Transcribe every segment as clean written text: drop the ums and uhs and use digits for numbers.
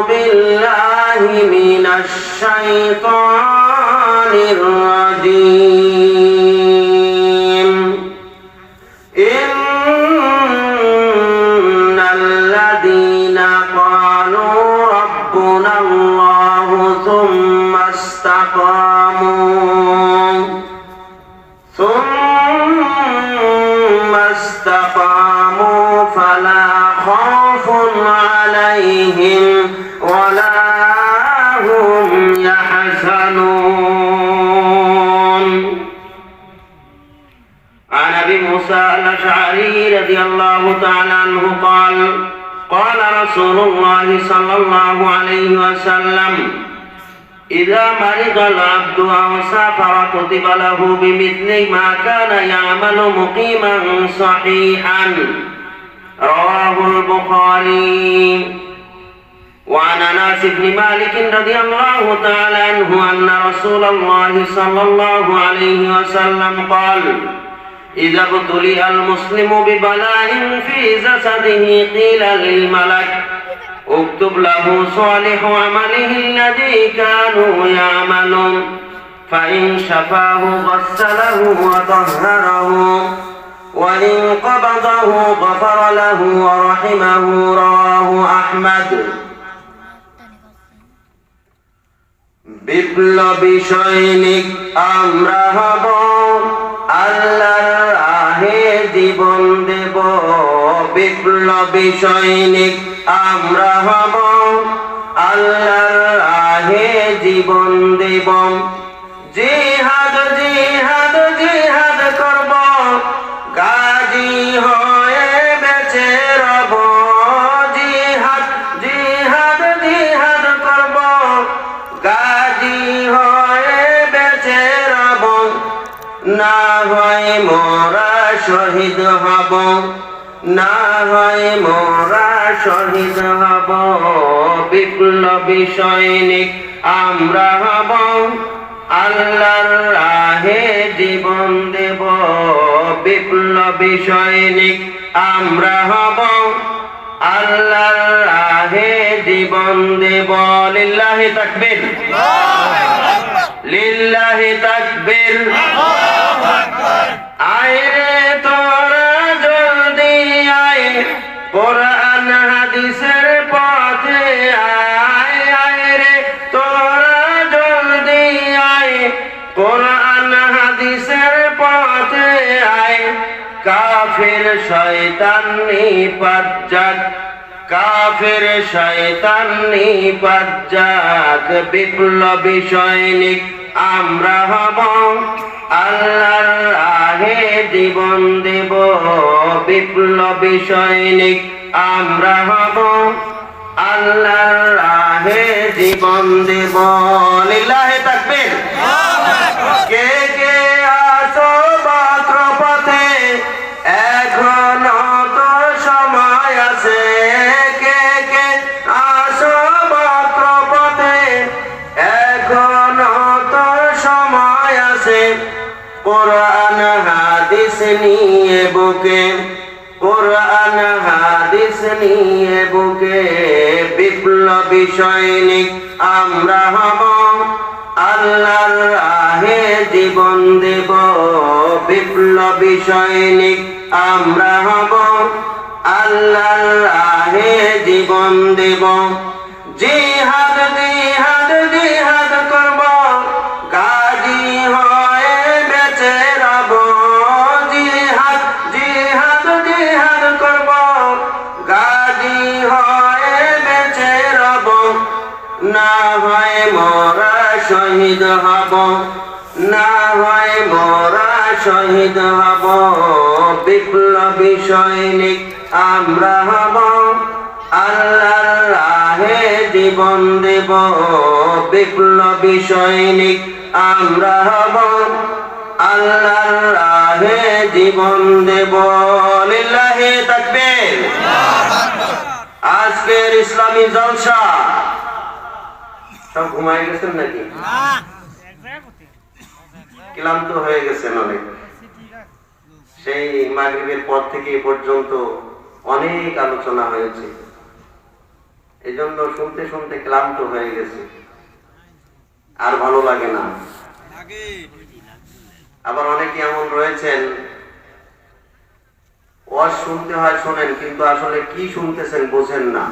بالله من الشيطان الرجيم إن الذين قالوا ربنا الله ثم استقاموا فلا خوف عليهم ولا هم يحزنون. عن أبي موسى الأشعري رضي الله تعالى عنه قال قال رسول الله صلى الله عليه وسلم إذا مرض العبد أو سافر كتب له بمثل ما كان يعمل مقيما صحيحا. رواه البخاري. وعن أنس بن مالك رضي الله تعالى عنه أن رسول الله صلى الله عليه وسلم قال إذا ابتلي المسلم ببلاء في جسده قيل للملك اكتب له صالح عمله الذي كانوا يعملون فإن شفاه غسله وطهره وإن قبضه غفر له ورحمه. رواه أحمد. বিপ্লবী সৈনিক আমরা হব, আল্লাহর রাহে জীবন দেব। বিপ্লবী সৈনিক আমরা হব, আল্লাহর রাহে জীবন দেব। জিহাদ জিহাদ জিহাদ করব, গাজী হয়ে বেঁচে রব। জিহাদ জিহাদ জিহাদ করব, গাজী হয়ে বেঁচে রব। না হয় মোরা শহীদ হব, না হয় মোরা শহীদ হব। বিপ্লবী সৈনিক আমরা হব, আল্লাহর রাহে জীবন দেব। বিপ্লবী সৈনিক আমরা হব, আল্লাহর রাহে জীবন দেব। লিল্লাহি তাকবীর, লিল্লাহি তাকবীর। আয় রে তোরা জলদি আয়, কোরআন হাদিসের পথে আয়। আয় রে তোরা জলদি আয়, কোরআন হাদিসের পথে আয়। কাফির শয়তান নিপাত যাক, কাফির শয়তান নিপাত যাক। বিপ্লবী সৈনিক আমরা হব, আল্লাহর রাহে জীবন দেব। বিপ্লবী সৈনিক আমরা হব, আল্লাহর রাহে জীবন দেব। লিল্লাহি তাকবীর। কে কে আছো বক্র পথে, এখনো তো সময় আছে। কে কে আছো বক্র পথে, এখনো তো সময় আছে। কোরআন হাদিস নিয়ে বুকে, কোরআন হাদিস নিয়ে বুকে। বিপ্লবী সৈনিক আমরা হব, আল্লাহর রাহে জীবন দেব। বিপ্লবী সৈনিক আমরা হব, আল্লাহর রাহে জীবন দেব। জিহাদ জিহাদ জিহাদ করব, গাজী হয়ে বেঁচে রব। জিহাদ জিহাদ জিহাদ করব, গাজী হয়ে বেঁচে রব। না হয় মোরা শহীদ হব, না হয় মোরা শহীদ হব। বিপ্লবী সৈনিক আমরা হব, আল্লাহর রাহে জীবন দেব। বিপ্লবী সৈনিক আমরা হব, আল্লাহর রাহে জীবন দেব। লিল্লাহি তাকবীর। আজকের ইসলামী জলসা সব ঘুমাই গেছেন নাকি? ক্লান্ত হয়ে গেছেন অনেক। সেই মাগরিবের পর থেকে এ পর্যন্ত অনেক আলোচনা হয়েছে। এজন্য শুনতে শুনতে ক্লান্ত হয়ে গেছে, আর ভালো লাগে না। আবার অনেকে এমন রয়েছেন, ওয়াজ শুনতে হয় শোনেন, কিন্তু আসলে কি শুনতেছেন বোঝেন না।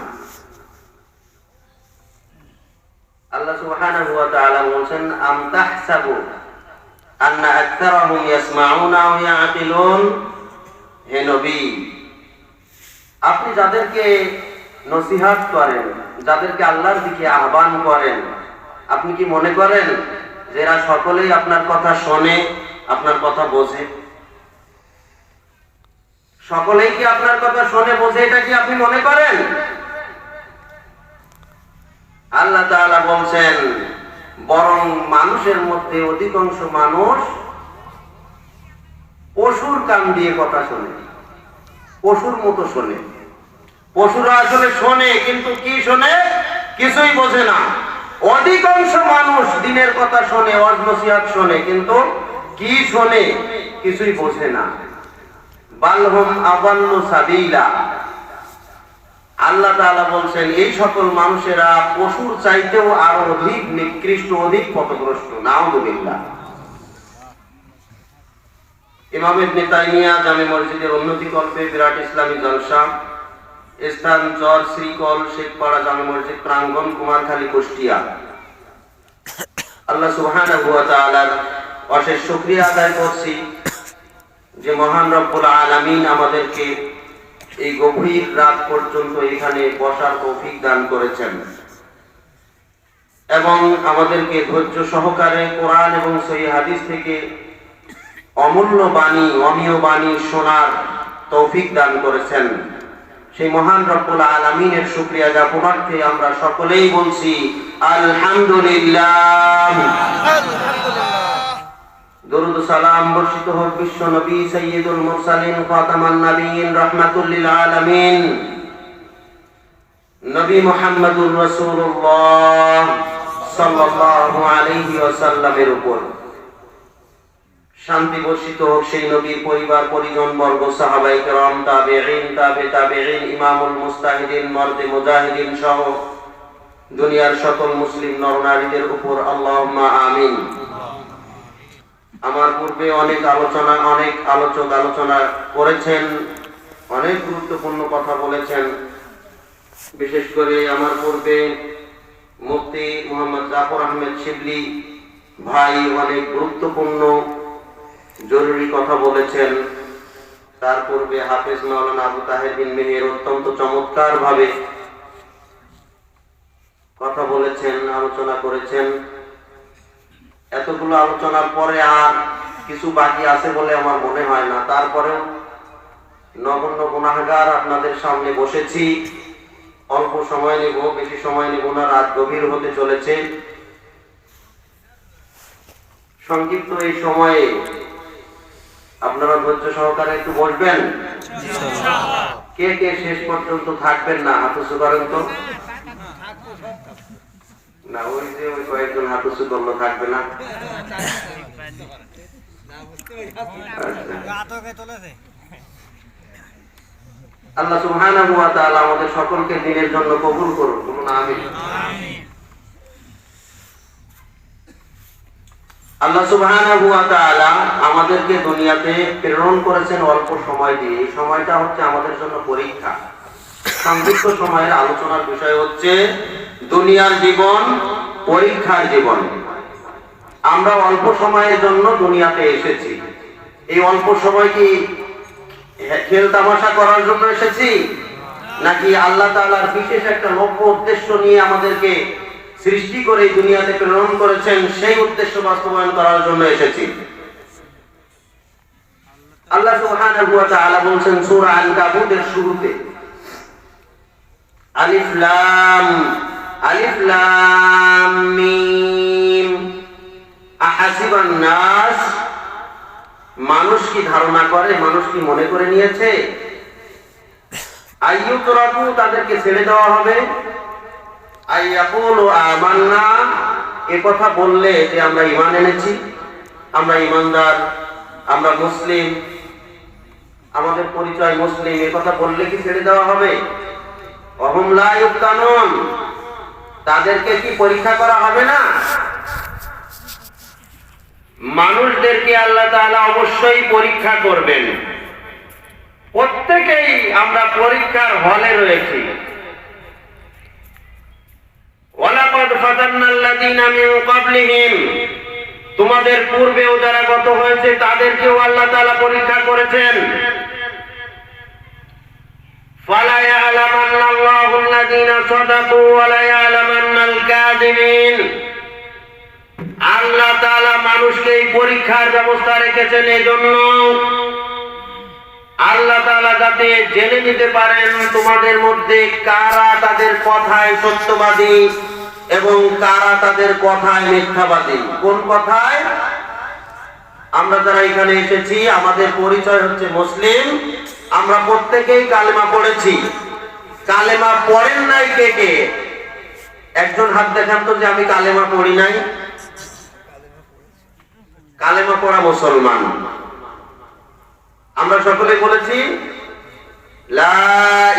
আল্লাহ সুবহানাহু ওয়া তাআলা বলেন, আম তাহসাবু আন্না আকতারাহুম ইয়াসমাউনা ওয়া ইয়াকিলুন। হে নবী, আপনি যাদেরকে নসিহত করেন, যাদেরকে আল্লাহর দিকে আহ্বান করেন, আপনি কি মনে করেন যে এরা সকলেই আপনার কথা শোনে, আপনার কথা বোঝে? সকলেই কি আপনার কথা শোনে বোঝে, এটা কি আপনি মনে করেন? আল্লাহ তাআলা বলছেন, বরং মানুষের মধ্যে অধিকাংশ মানুষ পশুর কান দিয়ে কথা শোনে, পশুর মতো শোনে। পশুরা আসলে শোনে, কিন্তু কি শোনে কিছুই বোঝে না। অধিকাংশ মানুষ দিনের কথা শোনে, ওয়াজ নসিহত শোনে, কিন্তু কি শোনে কিছুই বোঝে না। বালহুম আযাল্লু সাবিলা। আল্লাহ তাআলা বলছেন, এই সকল মানুষেরা পশুর চাইতেও আরো অধিক নিকৃষ্ট, অধিক পথভ্রষ্ট। নাউযুবিল্লাহ। ইমাম ইবনে তাইমিয়া জামে মসজিদের উন্নতি কল্পে বিরাট ইসলামী জলসা, স্থান চর শ্রীকল শেখপাড়া জামে মসজিদ প্রাঙ্গণ, কুমারখালী, কুষ্টিয়া। আল্লাহ সুবহানাহু ওয়া তাআলার অশেষ শুকরিয়া আদায় করছি যে মহান রব্বুল আলামিন আমাদেরকে এই গভীর রাত পর্যন্ত এখানে বসার তৌফিক দান করেছেন এবং আমাদেরকে ধৈর্য সহকারে কোরআন এবং সহিহ হাদিস থেকে অমূল্য বাণী, অমীয় বাণী শোনার তৌফিক দান করেছেন। সেই মহান রব্বুল আলামিনের শুকরিয়া জ্ঞাপনার্থে আমরা সকলেই বলছি আলহামদুলিল্লাহ। দরুদ সালাম বর্ষিত হোক বিশ্ব নবী সাইয়্যিদুল মুরসালিন খাতামান নবিয়্যিন রাহমাতুল লিল আলামিন নবী মুহাম্মদুর রাসূলুল্লাহ সাল্লাল্লাহু আলাইহি ওয়াসাল্লামের উপর। শান্তি বর্ষিত হোক সেই নবীর পরিবার পরিজন বর্গ, সাহাবায়ে কেরাম, তাবেঈন, তাবেঈন, ইমামুল মুস্তাহিদিন, মর্দে মুজাহিদিন সহ দুনিয়ার সকল মুসলিম নরনারীদের উপর। আল্লাহুম্মা আমিন। আমার পূর্বে অনেক আলোচক আলোচনা করেছেন, অনেক গুরুত্বপূর্ণ কথা বলেছেন। বিশেষ করে আমার পূর্বে মুফতি মোহাম্মদ জাফর আহমেদ শিবলি ভাই অনেক গুরুত্বপূর্ণ জরুরি কথা বলেছেন। তার পূর্বে হাফেজ মাওলানা আবু তাহের বিন মেহের অত্যন্ত চমৎকার ভাবে কথা বলেছেন, আলোচনা করেছেন। এতগুলো আলোচনার পরে আর কিছু বাকি আছে বলে আমার মনে হয় না। তারপরেও নগণ্য গুনাহগার আপনাদের সামনে বসেছি। অল্প সময় নেব, বেশি সময় নেব না, রাত গভীর হতে চলেছে। সংক্ষিপ্ত এই সময়ে আপনারা ধৈর্য সহকারে একটু বসবেন। কে কে শেষ পর্যন্ত থাকবেন না হাত উঁচু করেন তো। না, ওই যে ওই কয়েকজন হাত উঁচু করলো থাকবে না। আল্লাহ সুবহানাহু ওয়া তাআলা আমাদের সকলকে দ্বীনের জন্য কবুল করুন, বলুন আমিন। আল্লাহ সুবহানাহু ওয়া তাআলা আমাদেরকে দুনিয়াতে প্রেরণ করেছেন অল্প সময় দিয়ে। এই সময়টা হচ্ছে আমাদের জন্য পরীক্ষা। সংক্ষিপ্ত সময়ের আলোচনার বিষয় হচ্ছে দুনিয়ার জীবন, পরীক্ষার জীবন। আমরা অল্প সময়ের জন্য দুনিয়াতে এসেছি। এই অল্প সময় কি খেল তামাশা করার জন্য এসেছি, নাকি আল্লাহ তাআলার বিশেষ একটা লক্ষ্য উদ্দেশ্য নিয়ে আমাদেরকে সৃষ্টি করে এই দুনিয়াতে প্রেরণ করেছেন, সেই উদ্দেশ্য বাস্তবায়ন করার জন্য এসেছি? আল্লাহ সুবহানাহু ওয়া তাআলা বলেন সূরা আল-কাবুতের শুরুতে, আলিফ লাম মিম আহাসিবান নাস। মানুষ কি ধারণা করে, মানুষ কি মনে করে নিয়েছে আইয়ুতরাকু, তাদেরকে ছেড়ে দেওয়া হবে, আইয়াকুলু আমান্না, এ কথা বললে যে আমরা ঈমান এনেছি, আমরা ঈমানদার, আমরা মুসলিম, আমাদের পরিচয় মুসলিম, এ কথা বললে কি ছেড়ে দেওয়া হবে? ওয়াহুম লা ইফতানুন, তাদেরকে কি পরীক্ষা করা হবে না? মানুষদেরকে আল্লাহ তাআলা অবশ্যই পরীক্ষা করবেন। প্রত্যেকেই আমরা পরীক্ষার হলে রয়েছি। ওয়ালাকাদ ফাতান্নাল্লাযীনা মিন ক্বাবলিহিম, তোমাদের পূর্বেও যারা গত হয়েছে তাদেরকেও আল্লাহ তাআলা পরীক্ষা করেছেন। ফালা ইয়ালামান্নাল্লাহু আল্লাযীনা সাদাকু ওয়া লা ইয়ালামান্নাল কাযিবিন। আল্লাহ তাআলা মানুষকে এই পরীক্ষার ব্যবস্থা রেখেছেন এজন্য আল্লাহ তাআলা যাতে জেনে নিতে পারেন তোমাদের মধ্যে কারা তাদের কথায় সত্যবাদী এবং কারা তাদের কথায় মিথ্যাবাদী। কোন কথায়? আমরা যারা এখানে এসেছি আমাদের পরিচয় হচ্ছে মুসলিম, আমরা প্রত্যেকেই কালেমা পড়েছি। কালেমা পড়েন নাই কে কে? একজন হাত দেখান তো যে আমি কালেমা পড়ি নাই। কালেমা পড়া মুসলমান। আমরা সকলে বলেছি লা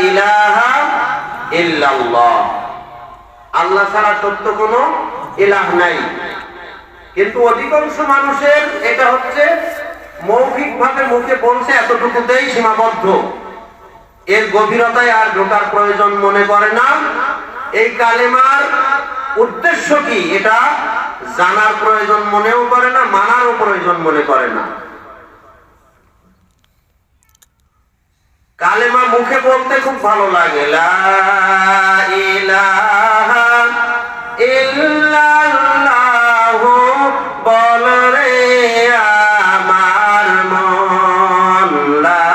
ইলাহা ইল্লাল্লাহ, আল্লাহ ছাড়া সত্য কোনো ইলাহ নাই। কিন্তু অধিকাংশ মানুষের এটা হচ্ছে মৌখিকভাবে মুখে বলছে, এতটুকুতেই সীমাবদ্ধ। এর গভীরতায় আর ঢোকার প্রয়োজন মনে করে না। এই কালেমার উদ্দেশ্য কি এটা জানার প্রয়োজন মনেও করে না, মানারও প্রয়োজন মনে করে না। কালেমা মুখে বলতে খুব ভালো লাগে, লা ইলাহা ইল্লাল্লাহু বল রে আমার মন, লা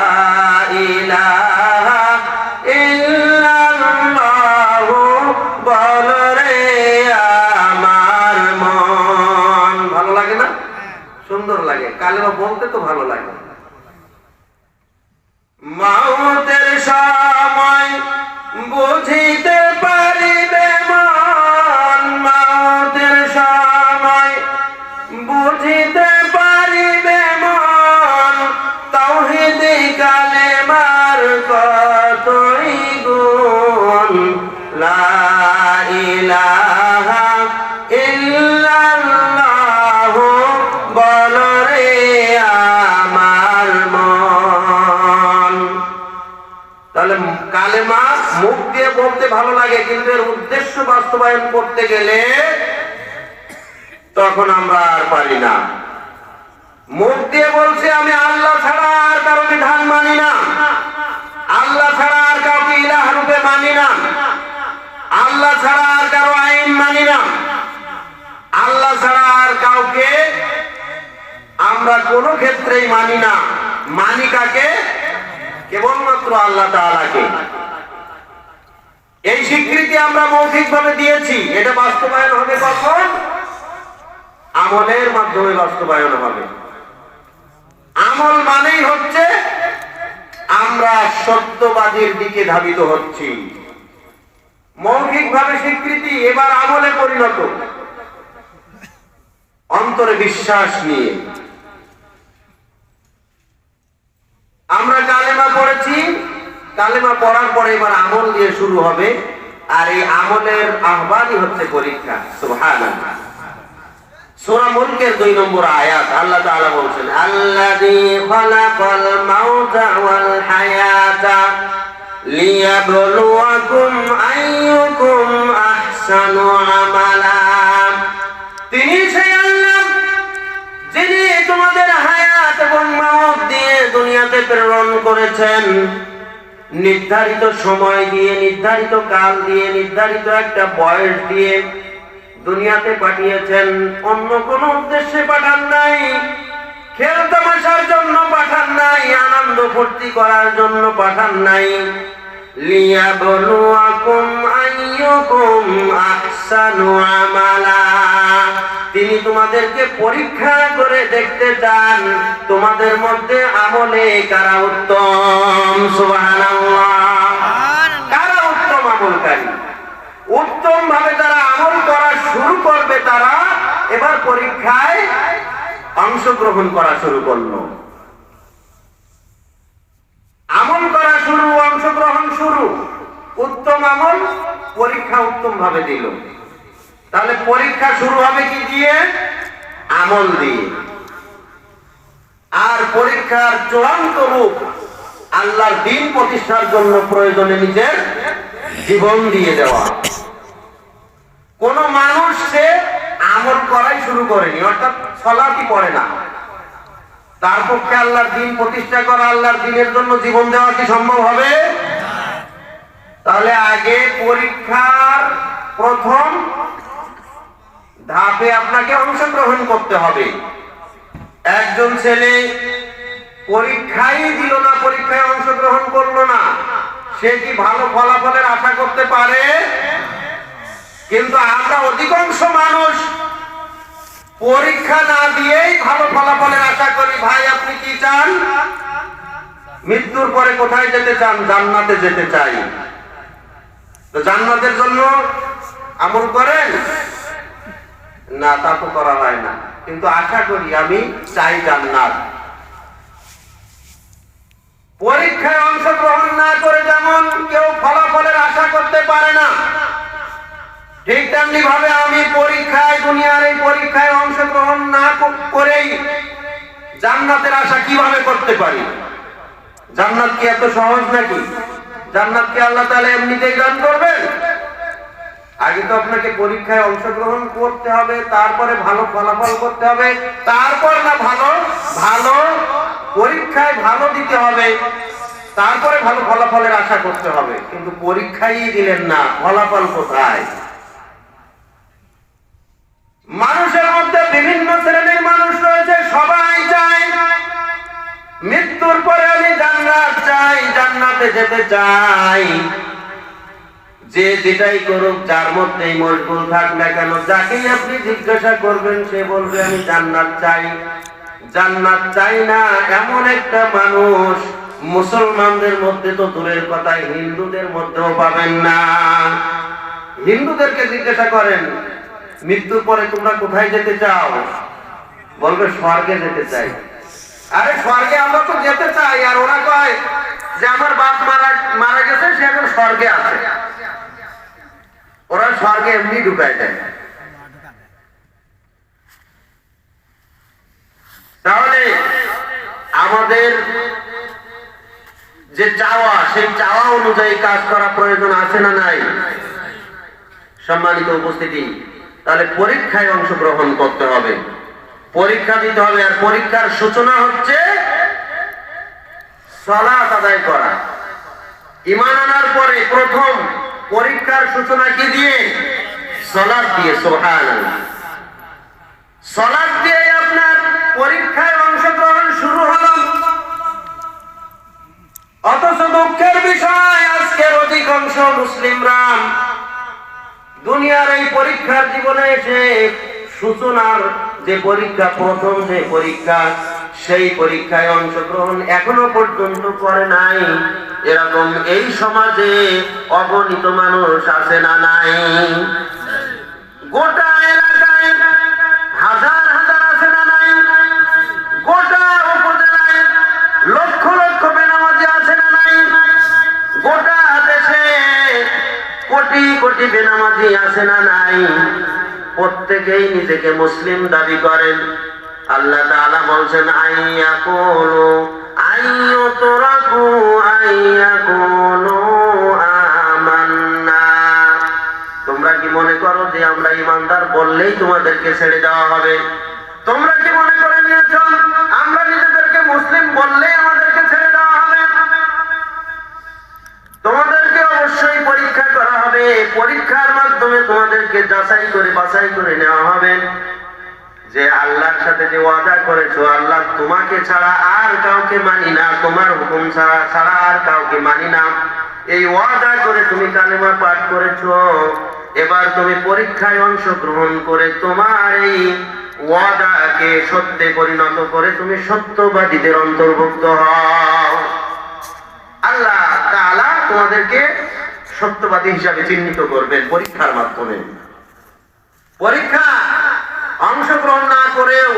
ইলাহা ইল্লাল্লাহু বল রে আমার মন। ভালো লাগে না? সুন্দর লাগে। কালেমা বলতে তো ভালো লাগে। মাউতের সময় বুঝিতে পারিবে মন, মাউতের সময় বুঝিতে পারিবে মন, তাওহীদে কালেমার কতই গুণ, লা ইলাহা ইল্লাল্লাহু বল রে আমার মন। তাহলে কালেমা মুখ দিয়ে বলতে ভালো লাগে, কিন্তু এর উদ্দেশ্য বাস্তবায়ন করতে গেলে তখন আমরা আর পারি না। মুখ দিয়ে বলছে আমি আল্লাহ ছাড়া আর কারো বিধান মানি না, আল্লাহ ছাড়া আর কাউকে ইলাহ রূপে মানি না, আল্লাহ ছাড়া আর কারো আইন মানি না, আল্লাহ ছাড়া আর কাউকে আমরা কোনো ক্ষেত্রেই মানি না। মানি কাকে? কেবলমাত্র আল্লাহ তাআলাকে। এই স্বীকৃতি আমরা মৌখিকভাবে দিয়েছি, এটা বাস্তবায়ন হবে কখন? আমলের মাধ্যমে বাস্তবায়ন হবে। আমল মানেই হচ্ছে আমরা সত্যবাদীর দিকে ধাবিত হচ্ছি। মৌখিকভাবে স্বীকৃতি, এবার আমলে পরিণত। অন্তরে বিশ্বাস নিয়ে আমরা কালেমা পড়েছি, কালেমা পড়ার পরে এবার আমল দিয়ে শুরু হবে। আর এই আমলের আহ্বানই হচ্ছে পরীক্ষা। সুবহানাল্লাহ। সূরা মুলকের 2 নম্বর আয়াত আল্লাহ তাআলা বলছেন, আল্লাযী খালাকাল মাউতা ওয়াল হায়াতা লিয়াবলুয়াকুম আইয়ুকুম আহসানু আমালা। তিনি সেই আল্লাহ যিনি তোমাদের হায়াত এবং মাউত দিয়ে দুনিয়াতে প্রেরণ করেছেন, নির্ধারিত সময় দিয়ে, নির্ধারিত কাল দিয়ে, নির্ধারিত একটা বয়স দিয়ে দুনিয়াতে পাঠিয়েছেন। অন্য কোনো উদ্দেশ্যে পাঠান নাই, খেল তামাশার জন্য পাঠান নাই, আনন্দ ফুর্তি করার জন্য পাঠান নাই। লিয়াবলুয়াকুম আইয়ুকুম আহসানু আমালা। তিনি তোমাদেরকে পরীক্ষা করে দেখতে চান তোমাদের মধ্যে আমলে কারা উত্তম। সুবহানাল্লাহ। কারা উত্তম আমলকারী? উত্তম ভাবে তারা আমল করা শুরু করবে, তারা এবার পরীক্ষায় অংশগ্রহণ করা শুরু করলো। আমল করা শুরু, অংশগ্রহণ শুরু। উত্তম আমল, পরীক্ষা উত্তম ভাবে দিল। তাহলে পরীক্ষা শুরু হবে কি দিয়ে? আমল দিয়ে। আর পরীক্ষার চূড়ান্ত রূপ আল্লাহর দ্বীন প্রতিষ্ঠার জন্য প্রয়োজনে নিজের জীবন দিয়ে দেওয়া। কোন মানুষ সে আমল করাই শুরু করেনি, অর্থাৎ সালাতই পড়ে না, তার পক্ষে আল্লাহর দ্বীন প্রতিষ্ঠা করা, আল্লাহর দ্বীনের জন্য জীবন দেওয়া কি সম্ভব হবে? তাহলে আগে পরীক্ষার প্রথম ধাপে আপনাকে অংশগ্রহণ করতে হবে। একজন ছেলে পরীক্ষাই দিল না, পরীক্ষায় অংশগ্রহণ করলো না, সে কি ভালো ফলাফলের আশা করতে পারে? কিন্তু আমরা অধিকাংশ মানুষ পরীক্ষা না দিয়েই ভালো ফলাফলের আশা করি। ভাই আপনি কি চান? মৃত্যুর পরে কোথায় যেতে চান? জান্নাতে যেতে চাই। তো জান্নাতের জন্য আমল করেন না? তা তো করা হয় না, কিন্তু আশা করি আমি চাই জান্নাত। পরীক্ষায় অংশগ্রহণ না করে যেমন কেউ ফলাফলের আশা করতে পারে না, ঠিক তেমনি ভাবে আমি পরীক্ষায়, দুনিয়ার এই পরীক্ষায় অংশগ্রহণ না করেই জান্নাতের আশা কিভাবে করতে পারি? জান্নাত কি এত সহজ নাকি? জান্নাত কি আল্লাহ তাআলা এমনিতেই দান করবেন? আগে তো আপনাকে পরীক্ষায় অংশগ্রহণ করতে হবে, তারপরে ভালো ফলাফল করতে হবে, তারপর না ভালো পরীক্ষায় ভালো দিতে হবে, তারপরে ভালো ফলাফলের আশা করতে হবে। কিন্তু পরীক্ষাই দিলেন না, ফলাফল কোথায়? মানুষের মধ্যে বিভিন্ন শ্রেণীর মানুষ রয়েছে, সবাই চায় মৃত্যুর পরে আমি জান্নাত চাই, জান্নাতে যেতে চাই। যে যেটাই করুক, যার মধ্যেই মশগুল থাক না কেন, যাকেই আপনি জিজ্ঞাসা করবেন সে বলবে আমি জান্নাত চাই। জান্নাত চাই না এমন একটা মানুষ মুসলমানদের মধ্যে তো দূরের কথা, হিন্দুদের মধ্যেও পাবেন না। হিন্দুদেরকে জিজ্ঞাসা করেন মৃত্যুর পরে তোমরা কোথায় যেতে চাও? বলবে স্বর্গে যেতে চাই। আরে স্বর্গে আমরা তো যেতে চাই, আর ওরা কয় যে আমার বাপ মারা গেছে, সে এখন স্বর্গে আছে। ওরা স্বর্গে এমনি ঢুকায় দেয়। তাহলে আমাদের যে চাওয়া, সেই চাওয়া অনুযায়ী কাজ করা প্রয়োজন আছে না নাই? সম্মানিত উপস্থিতি, তাহলে পরীক্ষায় অংশগ্রহণ করতে হবে, পরীক্ষা দিতে হবে। আর পরীক্ষার সূচনা হচ্ছে সালাত আদায় করা। ঈমান আনার পরে প্রথম পরীক্ষার সূচনা কি দিয়ে? সালাত দিয়ে। সুবহানাল্লাহ। সালাত দিয়ে আপনার পরীক্ষায় অংশগ্রহণ শুরু হলো। অথচ দুঃখের বিষয়, আজকের অধিকাংশ মুসলিমরা দুনিয়ার এই পরীক্ষার জীবনে এসে সূচনার যে পরীক্ষা, প্রথম যে পরীক্ষা, সেই পরীক্ষায় অংশগ্রহণ এখনো পর্যন্ত করে নাই। এরকম এই সমাজে অগণিত মানুষ আছে না নাই? গোটা এলাকায় হাজার হাজার আছে না নাই? গোটা উপজেলায় লক্ষ লক্ষ বেনামাজি আছে না নাই? গোটা দেশে কোটি কোটি বেনামাজি আছে না নাই? প্রত্যেকেই নিজেকে মুসলিম দাবি করেন। আল্লাহ তাআলা বলছেন আইয়াকুলু আইয়ুতরাকু আইয়াকুলু আমান্না। তোমরা কি মনে করো যে আমরা ঈমানদার বললেই তোমাদেরকে ছেড়ে দেওয়া হবে? তোমরা কি মনে করে নিয়েছো আমরা নিজেদেরকে মুসলিম বললেই আমাদেরকে ছেড়ে দেওয়া হবে? তোমাদেরকে অবশ্যই পরীক্ষা করা হবে। পরীক্ষার মাধ্যমে তোমাদেরকে যাচাই করে বাছাই করে নেওয়া হবে যে আল্লাহর সাথে যে ওয়াদা করেছো, আল্লাহ তোমাকে ছাড়া আর কাউকে মানি না, তোমার হুকুম ছাড়া আর কাউকে মানি না, এই ওয়াদা করে তুমি কালেমা পাঠ করেছো। এবার তুমি পরীক্ষায় অংশগ্রহণ করে তোমার এই ওয়াদাকে সত্যে পরিণত করে তুমি সত্যবাদীদের অন্তর্ভুক্ত হও। আল্লাহ তাআলা তোমাদেরকে সত্যবাদী হিসাবে চিহ্নিত করবেন পরীক্ষার মাধ্যমে। পরীক্ষা অংশগ্রহণ না করেও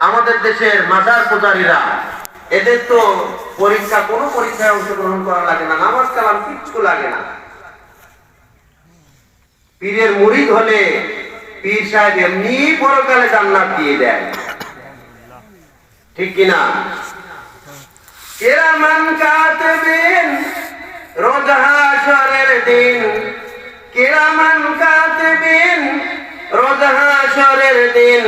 আমাদের দেশের মাজার পূজারীরা, এদের তো পরীক্ষায় অংশগ্রহণ করা লাগে না, নামাজ কালাম কিচ্ছু লাগে না, পীরের মুরিদ হলে পীর সাহেব এমনি পরকালে জান্নাত দিয়ে দেয়, ঠিক কিনা? কিরামান কাতিবিন রোজ হাশরের দিন, কিরামান কাতিবিন রোজ হাশরের দিন,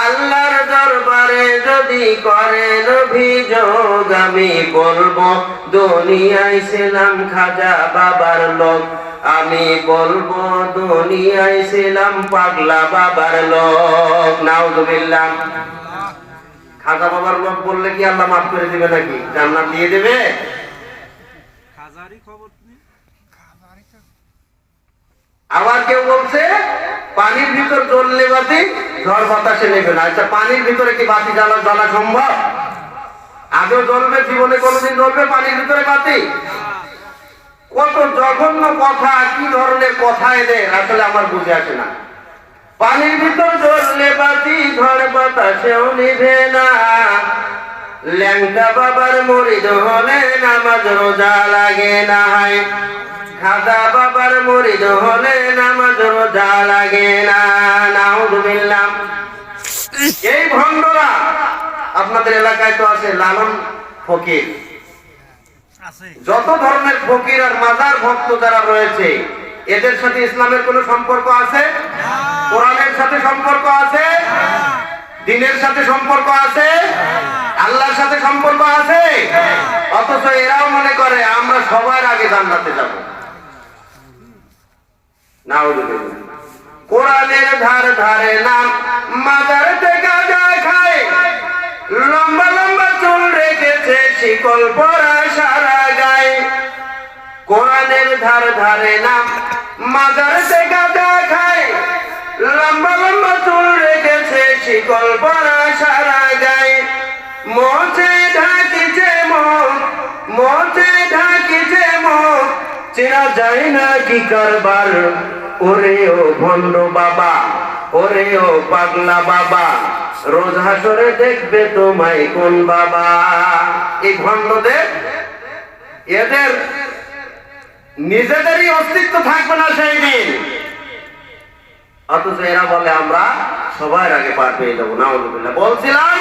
আল্লাহর দরবারে যদি করেন অভিযোগ, আমি বলবো দুনিয়ায় ছিলাম খাজা বাবার লোক, আমি বলবো দুনিয়ায় ছিলাম পাগলা বাবার লোক। নাউযুবিল্লাহ। খাজা বাবার লোক বললে কি আল্লাহ মাফ করে দিবে নাকি? জান্নাত দিয়ে দেবে? আবার কেউ বলছে পানির ভিতর জ্বললে বাতি ঝড় বাতাসে নেবে না। আচ্ছা, পানির ভিতরে কি বাতি জ্বালা সম্ভব? আগেও জ্বলবে, জীবনে কোনোদিন জ্বলবে পানির ভিতরে বাতি? কত জঘন্য কথা, কি ধরনের কথা এদের, আসলে আমার বুঝে আসে না। পানির ভিতর জ্বললে বাতি ঝড় বাতাসেও নিভে না, ল্যাংটা বাবার মুরিদ হলে নামাজ রোজা লাগে না। খাজা বাবার মুরিদ হলে নামাজ রোজা লাগে না। নাউযুবিল্লাহ। এই ভণ্ডরা আপনাদের এলাকায় তো আছে লালন ফকির, যত ধরনের ফকির আর মাজার ভক্ত যারা রয়েছে, এদের সাথে ইসলামের কোনো সম্পর্ক আছে? কোরআনের সাথে সম্পর্ক আছে? দ্বীনের সাথে সম্পর্ক আছে? আল্লাহর সাথে সম্পর্ক আছে? অথচ এরাও মনে করে আমরা সবার আগে জান্নাতে যাব। নাউযুবিল্লাহ। কোরআনের ধারে নাম মাজারতে গাঁজা খায়, লম্বা লম্বা চুল রেখেছে শিকল পরা সারা গায়ে। কোরআনের ধারে নাম মাজারতে গাঁজা খায়, লম্বা লম্বা চুল রেখেছে শিকল পরা সারা গায়ে। মোচে ঢাকিছে মুখ, মোচে ঢাকিছে মুখ, চেনা যায় না কি কারবার। ওরে ও ভণ্ড বাবা, ওরে ও পাগলা বাবা, রোজ হাসরে দেখবে তোমায় কোন বাবা। এই ভণ্ডদের, এদের নিজেদেরই অস্তিত্ব থাকবে না সেই দিন, অথচ এরা বলে আমরা সবার আগে পার পেয়ে যাবো। নাউযুবিল্লাহ। বলছিলাম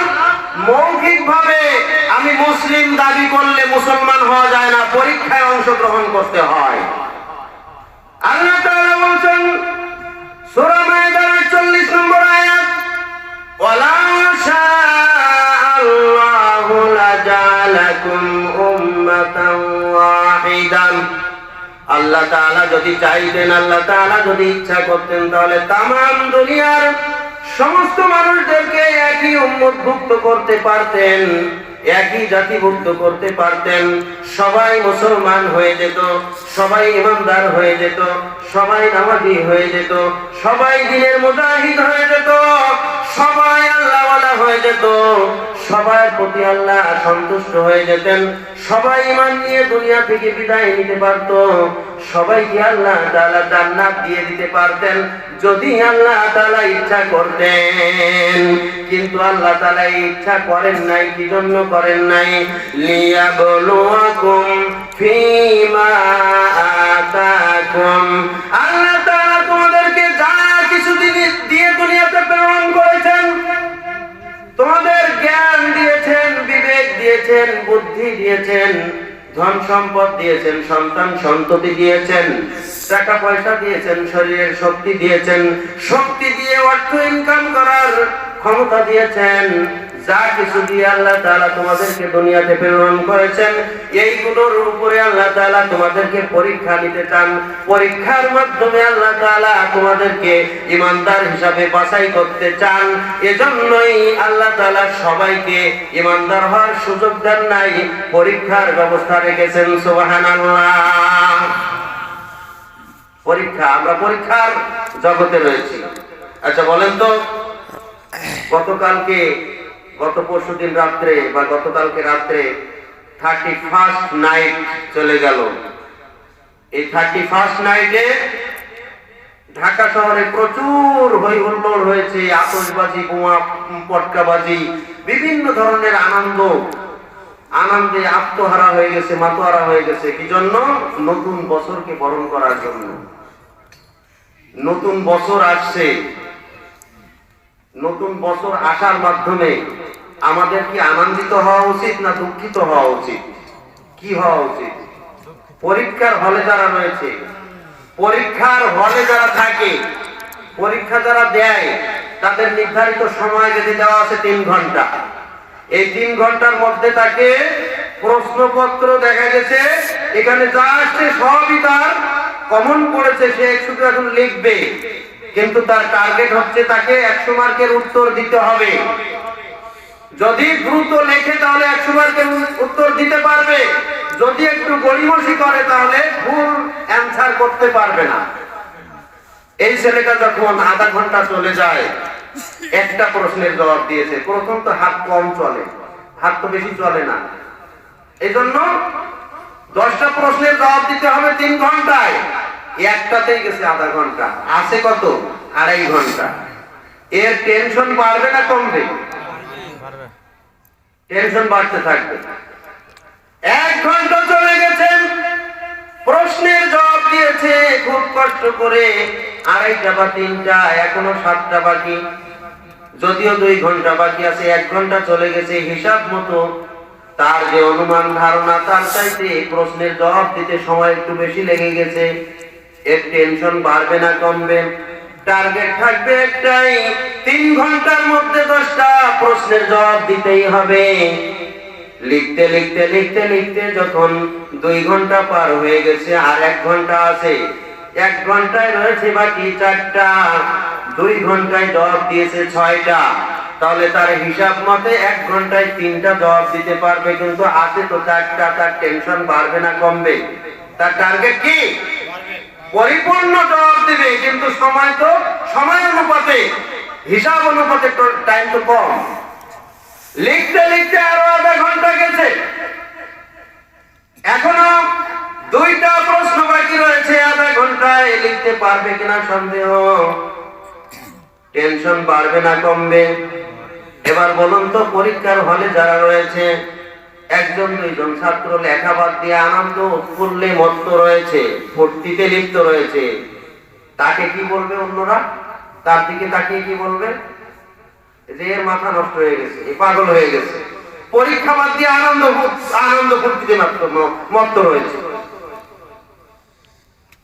মৌখিক ভাবে আমি মুসলিম দাবি করলে মুসলমান হওয়া যায় না, পরীক্ষায় অংশগ্রহণ করতে হয়। আল্লাহ তাআলা বলেন সূরা মায়েদার 40 নম্বর আয়াত, ওয়ালা শাআল্লাহু লাজালাকুম উম্মাতান ওয়াহিদান। আল্লাহ তাআলা যদি চাইতেন, আল্লাহ তাআলা যদি ইচ্ছা করতেন, তাহলে তামাম দুনিয়ার সমস্ত মানুষদেরকে একই উম্মতভুক্ত করতে পারতেন, একই জাতিভুক্ত করতে পারতেন। সবাই মুসলমান হয়ে যেত, সবাই ইমানদার হয়ে যেত, সবাই নামাজি হয়ে যেত, সবাই দ্বীনের মুজাহিদ হয়ে যেত, সবাই আল্লাহওয়ালা হয়ে যেত, সবার প্রতি আল্লাহ সন্তুষ্ট হয়ে যেতেন, সবাই ঈমান নিয়ে দুনিয়া থেকে বিদায় নিতে পারত, সবাইকে আল্লাহ তাআলা জান্নাত দিয়ে দিতে পারতেন যদি আল্লাহ তাআলা ইচ্ছা করতেন। কিন্তু আল্লাহ তাআলা ইচ্ছা করেন নাই। কি জন্য করেন নাই? লিয়াবলুয়াকুম ফীমা আতাকুম। আল্লাহ তাআলা তোমাদেরকে যা কিছু দিয়ে দুনিয়াতে প্রেরণ করেছেন, তোমাদের জ্ঞান দিয়েছেন, বিবেক দিয়েছেন, বুদ্ধি দিয়েছেন, ধন সম্পদ দিয়েছেন, সন্তান সন্ততি দিয়েছেন, টাকা পয়সা দিয়েছেন, শরীরের শক্তি দিয়েছেন, শক্তি দিয়ে অর্থ ইনকাম করার ক্ষমতা দিয়েছেন। যা কিছু দিয়ে আল্লাহ তাআলা তোমাদেরকে দুনিয়াতে প্রেরণ করেছেন, এইগুলোর উপরে আল্লাহ তাআলা তোমাদেরকে পরীক্ষা নিতে চান। পরীক্ষার মাধ্যমে আল্লাহ তাআলা তোমাদেরকে ঈমানদার হিসাবে বাছাই করতে চান। এজন্যই আল্লাহ তাআলা সবাইকে ঈমানদার হওয়ার সুযোগ দেন নাই, পরীক্ষার ব্যবস্থা রেখেছেন। সুবহানাল্লাহ। পরীক্ষা, আমরা পরীক্ষার জগতে রয়েছি। আচ্ছা বলেন তো, গত পরশুদিন রাত্রে বা গতকালকে রাত্রে 31st নাইট চলে গেল। এই 31st নাইটে ঢাকা শহরে প্রচুর হই হুল্লোড় হয়েছে, আতশবাজি, বোমা পটকাবাজি, বিভিন্ন ধরনের আনন্দে আত্মহারা হয়ে গেছে, মাতোহারা হয়ে গেছে। কি জন্য? নতুন বছরকে বরণ করার জন্য। নতুন বছর আসছে, নতুন বছর আসার মাধ্যমে আমাদের কি আনন্দিত হওয়া উচিত না দুঃখিত হওয়া উচিত? কি হওয়া উচিত? পরীক্ষার হলে যারা রয়েছে, পরীক্ষার হলে যারা থাকে, পরীক্ষা যারা দেয়, তাদের নির্ধারিত সময় যদি দেওয়া আছে 3 ঘন্টা, এই 3 ঘন্টার মধ্যে তাকে প্রশ্নপত্র দেখা গেছে এখানে যা আসছে সবই তার কমন পড়েছে, সে শুধু এখন লিখবে, কিন্তু তার টার্গেট হচ্ছে তাকে 100 মার্কের উত্তর দিতে হবে। যদি দ্রুত লেখে তাহলে 100 মার্কের উত্তর দিতে পারবে, যদি একটু গড়িমসি করে তাহলে ভুল অ্যান্সার করতে পারবে না। এই ছেলেটা যখন আধা ঘন্টা চলে যায়, একটা প্রশ্নের জবাব দিয়েছে, প্রথম তো হাত কম চলে, হাত তো বেশি চলে না, এই জন্য 10টা প্রশ্নের জবাব দিতে হবে 3 ঘন্টায়, একটাতেই গেছে আধা ঘন্টা, আছে কত? 2.5 ঘন্টা। এর টেনশন বাড়বে না কমবে? টেনশন বাড়তে থাকবে। 1 ঘন্টা চলে গেছে, প্রশ্নের জবাব দিয়েছে খুব কষ্ট করে, 2.5টা বা 3টা, এখনো 7টা বাকি, যদিও 2 ঘন্টা বাকি আছে, 1 ঘন্টা চলে গেছে। হিসাব মতো তার যে অনুমান ধারণা, তার চাইতে প্রশ্নের জবাব দিতে সময় একটু বেশি লেগে গেছে। এর টেনশন বাড়বে না কমবে? টার্গেট থাকবে একটাই, 3 ঘন্টার মধ্যে 10টা প্রশ্নের জবাব দিতেই হবে। লিখতে লিখতে লিখতে লিখতে যখন 2 ঘন্টা পার হয়ে গেছে, আর 1 ঘন্টা আছে, 1 ঘন্টায় রয়েছে বাকি 4টা, 2 ঘন্টায় জবাব দিয়েছে 6টা, তাহলে তার হিসাব মতে 1 ঘন্টায় 3টা জবাব দিতে পারবে, কিন্তু আছে তো 4টা। তার টেনশন বাড়বে না কমবে? তার টার্গেট কি? পরিপূর্ণ জবাব দিবে, কিন্তু সময় তো সময় অনুপাতে, হিসাব অনুপাতে টাইম তো কম। লিখতে লিখতে আরো আধা ঘন্টা গেছে, এখনো 2টা প্রশ্ন বাকি রয়েছে, আধা ঘন্টায় লিখতে পারবে কিনা সন্দেহ। টেনশন বাড়বে না কমবে? এবার বলুন তো, পরীক্ষার হলে যারা রয়েছে, 1-2জন ছাত্র লেখা বাদ দিয়ে আনন্দ উৎফুল্লে মত্ত রয়েছে, ফুর্তিতে লিপ্ত রয়েছে, তাকে কি বলবে অন্যরা? তার দিকে তাকিয়ে কি বলবে? যে এর মাথা নষ্ট হয়ে গেছে, এ পাগল হয়ে গেছে, পরীক্ষা বাদ দিয়ে আনন্দ ফুর্তিতে মত্ত রয়েছে।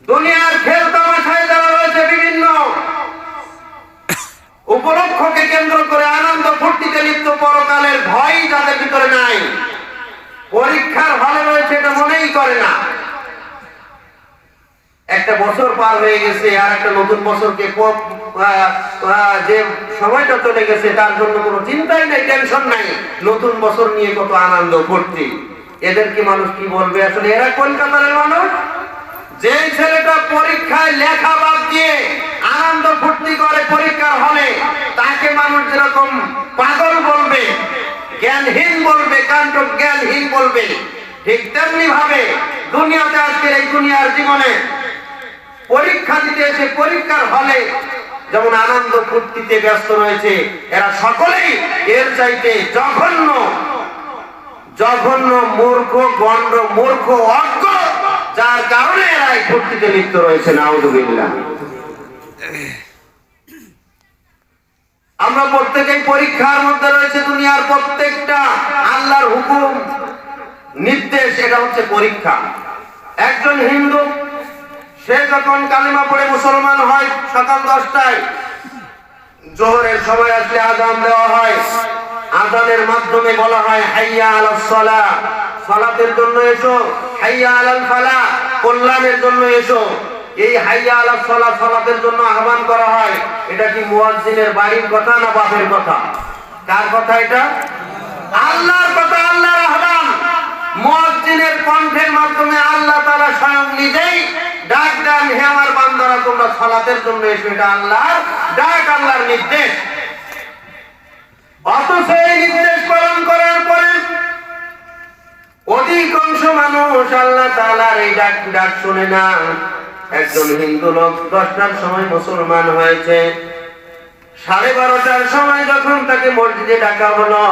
দুনিয়ার খেল তামাশায় যারা রয়েছে, বিভিন্ন উপলক্ষকে কেন্দ্র করে আনন্দ ফুর্তিতে লিপ্ত, পরকালের ভয় যাদের ভিতরে নাই, পরীক্ষার হলে রয়েছে এটা মনেই করে না। একটা বছর পার হয়ে গেছে, আর একটা নতুন বছরকে যে সময়টা চলে গেছে তার জন্য কোনো চিন্তাই নাই, টেনশন নাই, নতুন বছর নিয়ে কত আনন্দ ফুর্তি। এদেরকে মানুষ কি বলবে? আসলে এরা কলকাতার মানুষ। যে ছেলেটা পরীক্ষায় লেখা বাদ দিয়ে আনন্দ ফুর্তি করে পরীক্ষার হলে, তাকে মানুষ যেরকম পাগল বলবে, জ্ঞানহীন বলবে, কাণ্ড জ্ঞানহীন বলবে, ঠিক তেমনি ভাবে দুনিয়াতে আজকের এই দুনিয়ার জীবনে পরীক্ষা দিতে এসে পরীক্ষার হলে যেমন আনন্দ ফুর্তিতে ব্যস্ত রয়েছে, এরা সকলেই এর চাইতে জঘন্য জঘন্য মূর্খ, গণ্ড মূর্খ, অজ্ঞ, যার কারণে এরা এই ফুর্তিতে লিপ্ত রয়েছে। নাউযুবিল্লাহ। আমরা প্রত্যেকেই পরীক্ষার মধ্যে রয়েছে। দুনিয়ার প্রত্যেকটা আল্লাহর হুকুম, নির্দেশ, এটা হচ্ছে পরীক্ষা। একজন হিন্দু সে যখন কালিমা পড়ে মুসলমান হয়, সকাল 10টায় জোহরের সময় আসলে আযান দেওয়া হয়, আযানের মাধ্যমে বলা হয় হাইয়া আলাস সালাহ, সালাতের জন্য এসো, হাইয়া আলাল ফালাহ, কল্যাণের জন্য এসো। এই হাইয়া আলাস সালাহ, সালাতের জন্য আহ্বান করা হয়। এটা কি মুয়াজ্জিনের বাড়ির কথা না বাপের কথা? কার কথা এটা? আল্লাহর কথা, আল্লাহর আহ্বান। মুয়াজ্জিনের কণ্ঠের মাধ্যমে আল্লাহ তাআলা স্বয়ং নিজেই ডাক দেন, হে আমার বান্দারা তোমরা সালাতের জন্য এসো। এটা আল্লাহর ডাক, আল্লাহর নির্দেশ। অথচ এই নির্দেশ পালন করার পরে অধিকাংশ মানুষ আল্লাহ তাআলার এই ডাক শুনে না। একজন হিন্দু লোক 10টার সময় মুসলমান হয়েছে, 12:30টার সময় যখন তাকে মসজিদে ডাকা হলো,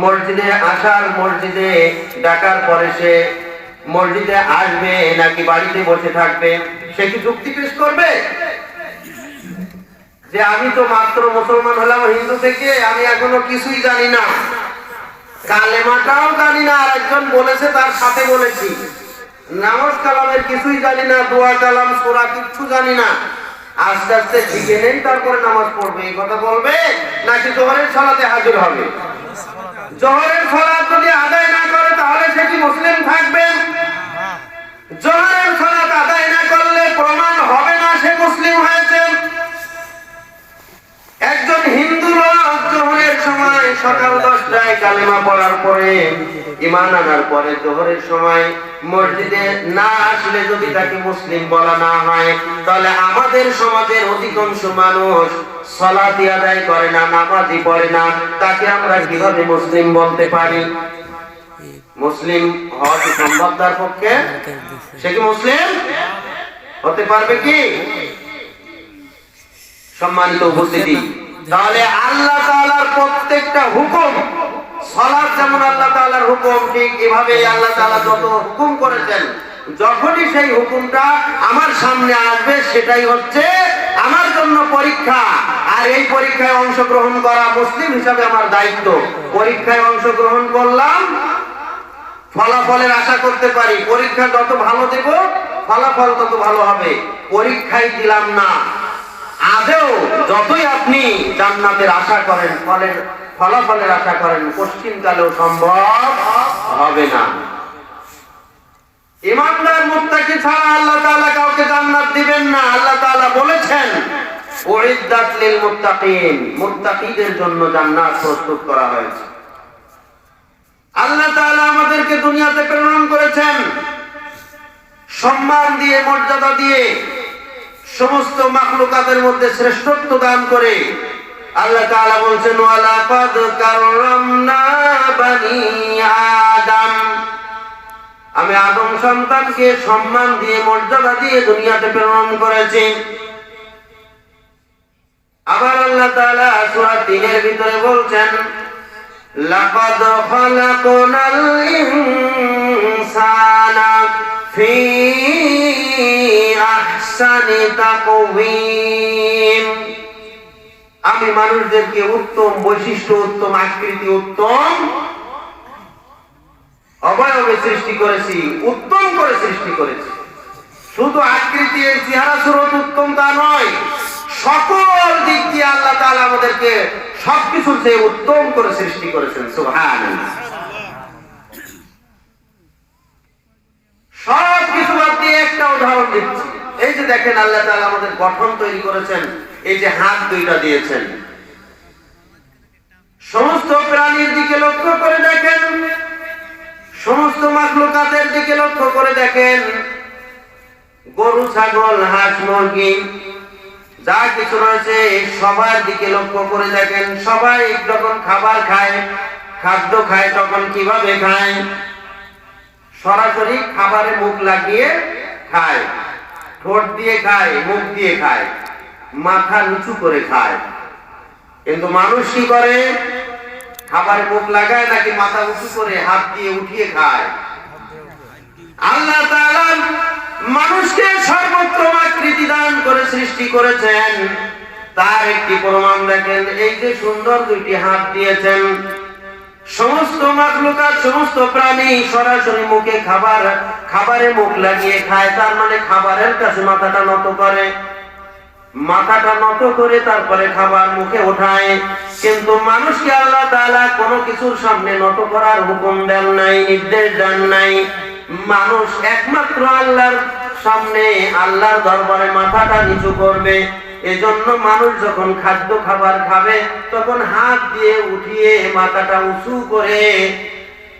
মসজিদে মসজিদে ডাকার পরে সে মসজিদে আসবে নাকি বাড়িতে বসে থাকবে? সে কি যুক্তি পেশ করবে? যে আমি তো মাত্র মুসলমান হলাম হিন্দু থেকে, আমি এখনো কিছুই জানি না, কালেমাটাও জানি না। আর একজন বলেছে তার সাথে বলেছি, নামাজ কালামের কিছুই জানি না, দোয়া কালাম সূরা কিচ্ছু জানি না। আস্তে আস্তে শিখে নেই তারপরে নামাজ পড়বে, এই কথা বলবে নাকি জোহরের সালাতে হাজির হবে? জোহরের সালাত যদি আদায় না করে তাহলে সে কি মুসলিম থাকবে? জোহরের সালাত আদায় না করলে প্রমাণ হবে না সে মুসলিম হয়েছে। একজন হিন্দু লোক জোহরের সময় সকাল 10টায় কালেমা পড়ার পরে, ঈমান আনার পরে জোহরের সময় মসজিদে না আসলে যদি তাকে মুসলিম বলা না হয়, তাহলে আমাদের সমাজের অধিকাংশ মানুষ সালাত আদায় করে না, নামাজই পড়ে না, তাকে আমরা কিভাবে মুসলিম বলতে পারি? মুসলিম হওয়া কি সম্ভব তার পক্ষে? সে কি মুসলিম হতে পারবে কি? সম্মানিত উপস্থিতি, তাহলে আল্লাহ তাআলার প্রত্যেকটা হুকুম, সালাত যেমন আল্লাহ তাআলার হুকুম, ঠিক এভাবে আল্লাহ তাআলা যত হুকুম করেছেন, যখনই সেই হুকুমটা আমার সামনে আসবে সেটাই হচ্ছে আমার জন্য পরীক্ষা। আর এই পরীক্ষায় অংশগ্রহণ করা মুসলিম হিসাবে আমার দায়িত্ব। পরীক্ষায় অংশগ্রহণ করলাম, ফলাফলের আশা করতে পারি, পরীক্ষা যত ভালো দেব ফলাফল তত ভালো হবে। পরীক্ষায় দিলাম না, আদেও যতই আপনি জান্নাতের আশা করেন, ফলাফলের আশা করেন, পশ্চিমকালেও সম্ভব হবে না। ঈমানদার মুত্তাকি ছাড়া আল্লাহ তাআলা কাউকে জান্নাত দিবেন না। আল্লাহ তাআলা বলেছেন, উইদ্দাত লিল মুত্তাকিন, মুত্তাকিদের জন্য জান্নাত প্রস্তুত করা হয়েছে। আল্লাহ তাআলা আমাদেরকে দুনিয়াতে প্রেরণ করেছেন সম্মান দিয়ে, মর্যাদা দিয়ে, সমস্ত মাখলুকাতের মধ্যে শ্রেষ্ঠত্ব দান করে। আল্লাহ তাআলা বলেন, ওয়ালাকাদ কাররামনা বানি আদম, আমি আদম সন্তানকে সম্মান দিয়ে, মর্যাদা দিয়ে দুনিয়াতে প্রেরণ করেছি। আবার আল্লাহ তাআলা সূরা 3 এর ভিতরে বলছেন, লাকাদ খালাকনাল ইনসানা ফি আহসানি তাকওয়িম, আমি মানুষদেরকে উত্তম বৈশিষ্ট্য, উত্তম আকৃতি, উত্তম অবয়বে সৃষ্টি করেছি, উত্তম করে সৃষ্টি করেছি। শুধু আকৃতি, চেহারা সুরত উত্তম তা নয়, সকল দিক দিয়ে আল্লাহ তাআলা আমাদেরকে সবকিছুর চেয়ে উত্তম করে সৃষ্টি করেছেন। সুবহানাল্লাহ। সবকিছু বাদ দিয়ে একটা উদাহরণ দিচ্ছি। এই যে দেখেন, আল্লাহ তাআলা আমাদের গঠন তৈরি করেছেন, এই যে হাত দুইটা দিয়েছেন, সমস্ত প্রাণীর দিকে লক্ষ্য করে দেখেন, সমস্ত মাখলুকাতের দিকে লক্ষ্য করে দেখেন, গরু, ছাগল, হাঁস, মুরগি যা কিছু রয়েছে সবার দিকে লক্ষ্য করে দেখেন। সবাই যখন খাবার খায়, খাদ্য খায়, তখন কিভাবে খায়? সরাসরি খাবারে মুখ লাগিয়ে খায়, ঠোঁট দিয়ে খায়, মুখ দিয়ে খায়, মাথা নিচু করে খায়। কিন্তু মানুষ কি করে? খাবারে মুখ লাগায় নাকি মাথা উঁচু করে হাত দিয়ে উঠিয়ে খায়? আল্লাহ তাআলা মানুষকে সর্বত্র আকৃতি দান করে সৃষ্টি করেছেন। তার একটি প্রমাণ দেখেন, এই যে সুন্দর দুইটি হাত দিয়েছেন, সমস্ত মাখলুকাত, সমস্ত প্রাণী সরাসরি মুখে খাবারে মুখ লাগিয়ে খায়। তার মানে খাবারের কাছে মাথাটা নত করে, মাথাটা নত করে তারপরে খাবার মুখে ওঠায়। কিন্তু মানুষকে আল্লাহ তাআলা কোনো কিছুর সামনে নত করার হুকুম দেন নাই, নির্দেশ দেন নাই। মানুষ একমাত্র আল্লাহর সামনে, আল্লাহর দরবারে মাথাটা নিচু করবে। এজন্য মানুষ যখন খাদ্য খাবার খাবে তখন হাত দিয়ে উঠিয়ে মাথাটা উঁচু করে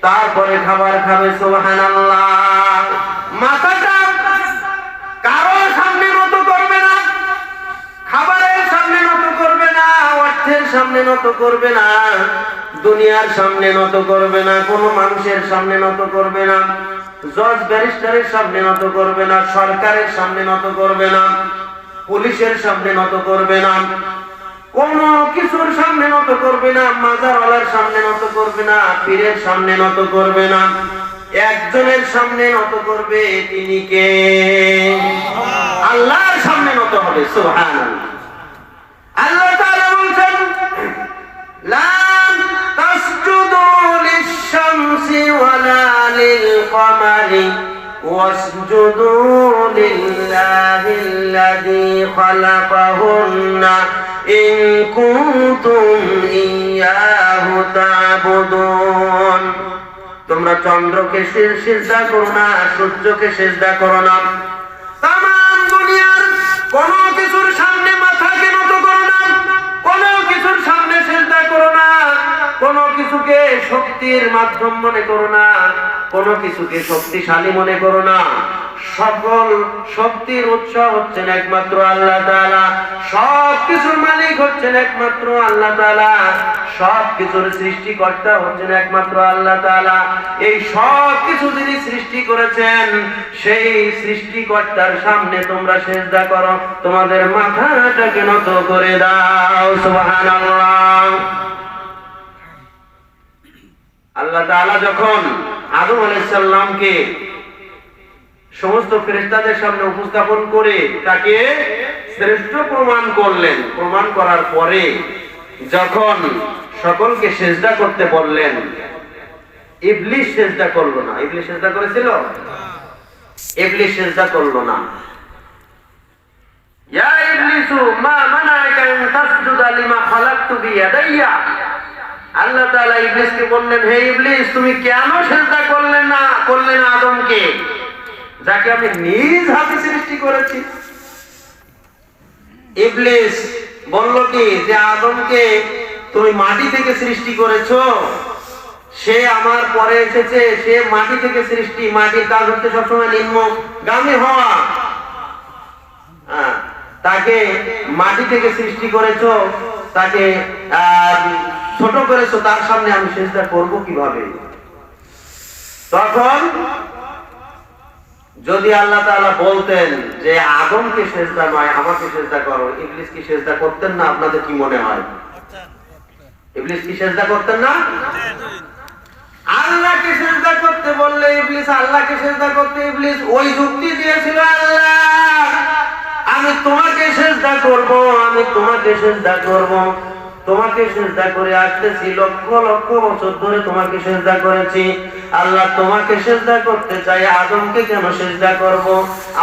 তারপরে খাবার খাবে। সুবহানাল্লাহ। মাথাটা কারো সামনে নত করবে না, খাবারের সামনে নত করবে না, অর্থের সামনে নত করবে না, দুনিয়ার সামনে নত করবে না, কোনো মানুষের সামনে নত করবে না, জজ ব্যারিস্টারের সামনে নত করবে না, সরকারের সামনে নত করবে না, পুলিশের সামনে নত করবে না, কোন কিছুর সামনে নত করবে না, মাজারওয়ালার সামনে নত করবে না, পীরের সামনে নত করবে না। একজনের সামনে নত করবে, তিনি কে? আল্লাহর সামনে নত হবে। সুবহানাল্লাহ। ولا للقمر واسجدوا لله الذي خلقهن إن كنتم إياه تعبدون তোমরা চন্দ্রকে সিজদা করো না, সূর্যকে সিজদা করো না, তামাম দুনিয়ার কোন কিছুর সামনে মাথাকে নত করো না, কোন কিছুর সামনে সিজদা করো না, কোন কিছুকে শক্তির মাধ্যম মনে করো না, কোন কিছুকে শক্তিশালী মনে করো না। সকল শক্তির উৎস হচ্ছেন একমাত্র আল্লাহ তাআলা, সব কিছুর মালিক হচ্ছেন একমাত্র আল্লাহ তাআলা, সব কিছুর সৃষ্টিকর্তা হচ্ছেন একমাত্র আল্লাহ তাআলা। এই সব কিছু যিনি সৃষ্টি করেছেন সেই সৃষ্টিকর্তার সামনে তোমরা সিজদা করো, তোমাদের মাথাটাকে নত করে দাও। সুবহানাল্লাহ। আল্লাহ তাআলা যখন আদম আলাইহিস সালামকে সমস্ত ফেরেশতাদের সামনে উপস্থাপন করে তাকে শ্রেষ্ঠ প্রমাণ করলেন, প্রমাণ করার পরে যখন সকলকে সিজদা করতে বললেন, ইবলিস সিজদা করলো না। ইবলিস সিজদা করেছিল? ইবলিস সিজদা করলো না। ইয়া ইবলিসু মা মানাআকা আন তাসজুদা লিমা খালাকতু বিয়াদাইয়া। আল্লাহ তাআলা ইবলিসকে বললেন, হে ইবলিস তুমি কেন সিজদা করলে না আদমকে, যাকে আমি নিজ হাতে সৃষ্টি করেছি। ইবলিস বলল কি যে আদমকে তুমি মাটি থেকে সৃষ্টি করেছো, সে আমার পরে এসেছে, সে মাটি থেকে সৃষ্টি, মাটির কাজ হচ্ছে সবসময় নিম্নগামী হওয়া, তাকে মাটি থেকে সৃষ্টি করেছো, তাকে ছোট করেছো, তার সামনে আমি সিজদা করব কিভাবে? তখন যদি আল্লাহ তাআলা বলতেন যে আদমকে সিজদা নয় আমাকে সিজদা করো, ইবলিস কি সিজদা করতেন না? আপনাদের কি মনে হয় ইবলিস কি সিজদা করতেন না? আল্লাহকে সিজদা করতে বললে ইবলিস আল্লাহকে সিজদা করতে ইবলিস ওই যুক্তি দিয়েছিল, আল্লাহ আমি তোমাকে সিজদা করব, আমি তোমাকে সিজদা করব, তোমাকে সিজদা করে আসতেছি, লক্ষ লক্ষ বছর ধরে তোমাকে সিজদা করেছি, আল্লাহ তোমাকে সিজদা করতে চাই, আদমকে কেন সিজদা করব?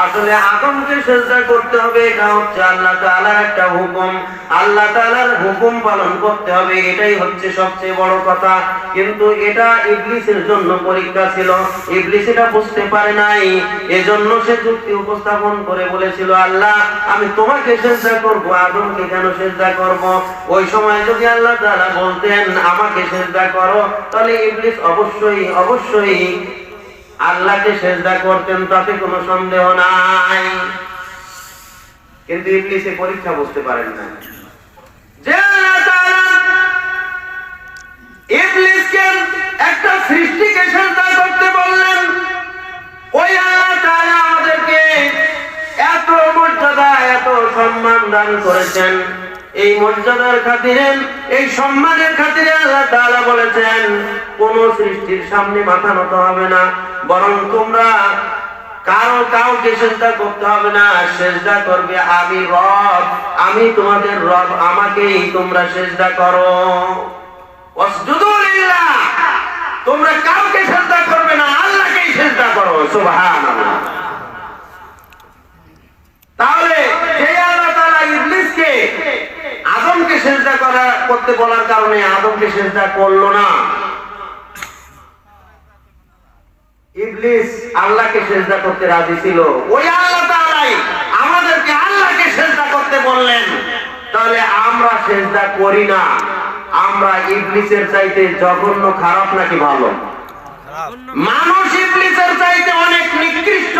আসলে আদমকে সিজদা করতে হবে, এটা হচ্ছে আল্লাহ তাআলার একটা হুকুম, আল্লাহ তাআলার হুকুম পালন করতে হবে, এটাই হচ্ছে সবচেয়ে বড় কথা। কিন্তু এটা ইবলিসের জন্য পরীক্ষা ছিল, ইবলিস এটা বুঝতে পারে নাই, এজন্য সে যুক্তি উপস্থাপন করে বলেছিল, আল্লাহ আমি তোমাকে সিজদা করব, আদমকে কেন সিজদা করব? ওই সময় যদি আল্লাহ তাআলা বলতেন আমাকে সিজদা করো, তাহলে ইবলিস অবশ্যই আল্লাহকে সিজদা করতেন, তাতে কোনো সন্দেহ নাই। কিন্তু ইবলিস এই পরীক্ষা বুঝতে পারেন না যে আল্লাহ তাআলা ইবলিসকে একটা সৃষ্টিকে সিজদা করতে বললেন। ওই আল্লাহ তাআলা আমাদেরকে এত মর্যাদা এত সম্মান দান করেছেন, এই মর্যাদার খাতিরে এই সম্মানের খাতিরে আল্লাহ তাআলা বলেছেন কোন সৃষ্টির সামনে মাথা নত হবে না, বরং তোমরা কাউকে সিজদা করতে হবে না, সিজদা করবে আমি রব, আমি তোমাদের রব, আমাকেই তোমরা সিজদা করো। ওয়াসজুদু লিল্লাহ, তোমরা কাউকে সিজদা করবে না, আল্লাহকেই সিজদা করো। সুবহানাল্লাহ। তাহলে যে আল্লাহ তাআলা ইবলিসকে আদমকে সিজদা করতে বলার কারণে আদমকে সিজদা করলো না, ইবলিস আল্লাহকে সিজদা করতে রাজি ছিল, ওই আল্লাহ তাআলাই আমাদেরকে আল্লাহকে সিজদা করতে বললেন, তাহলে আমরা সিজদা করি না, আমরা ইবলিসের চাইতে জঘন্য খারাপ নাকি ভালো? মানুষ ইবলিসের চাইতে অনেক নিকৃষ্ট,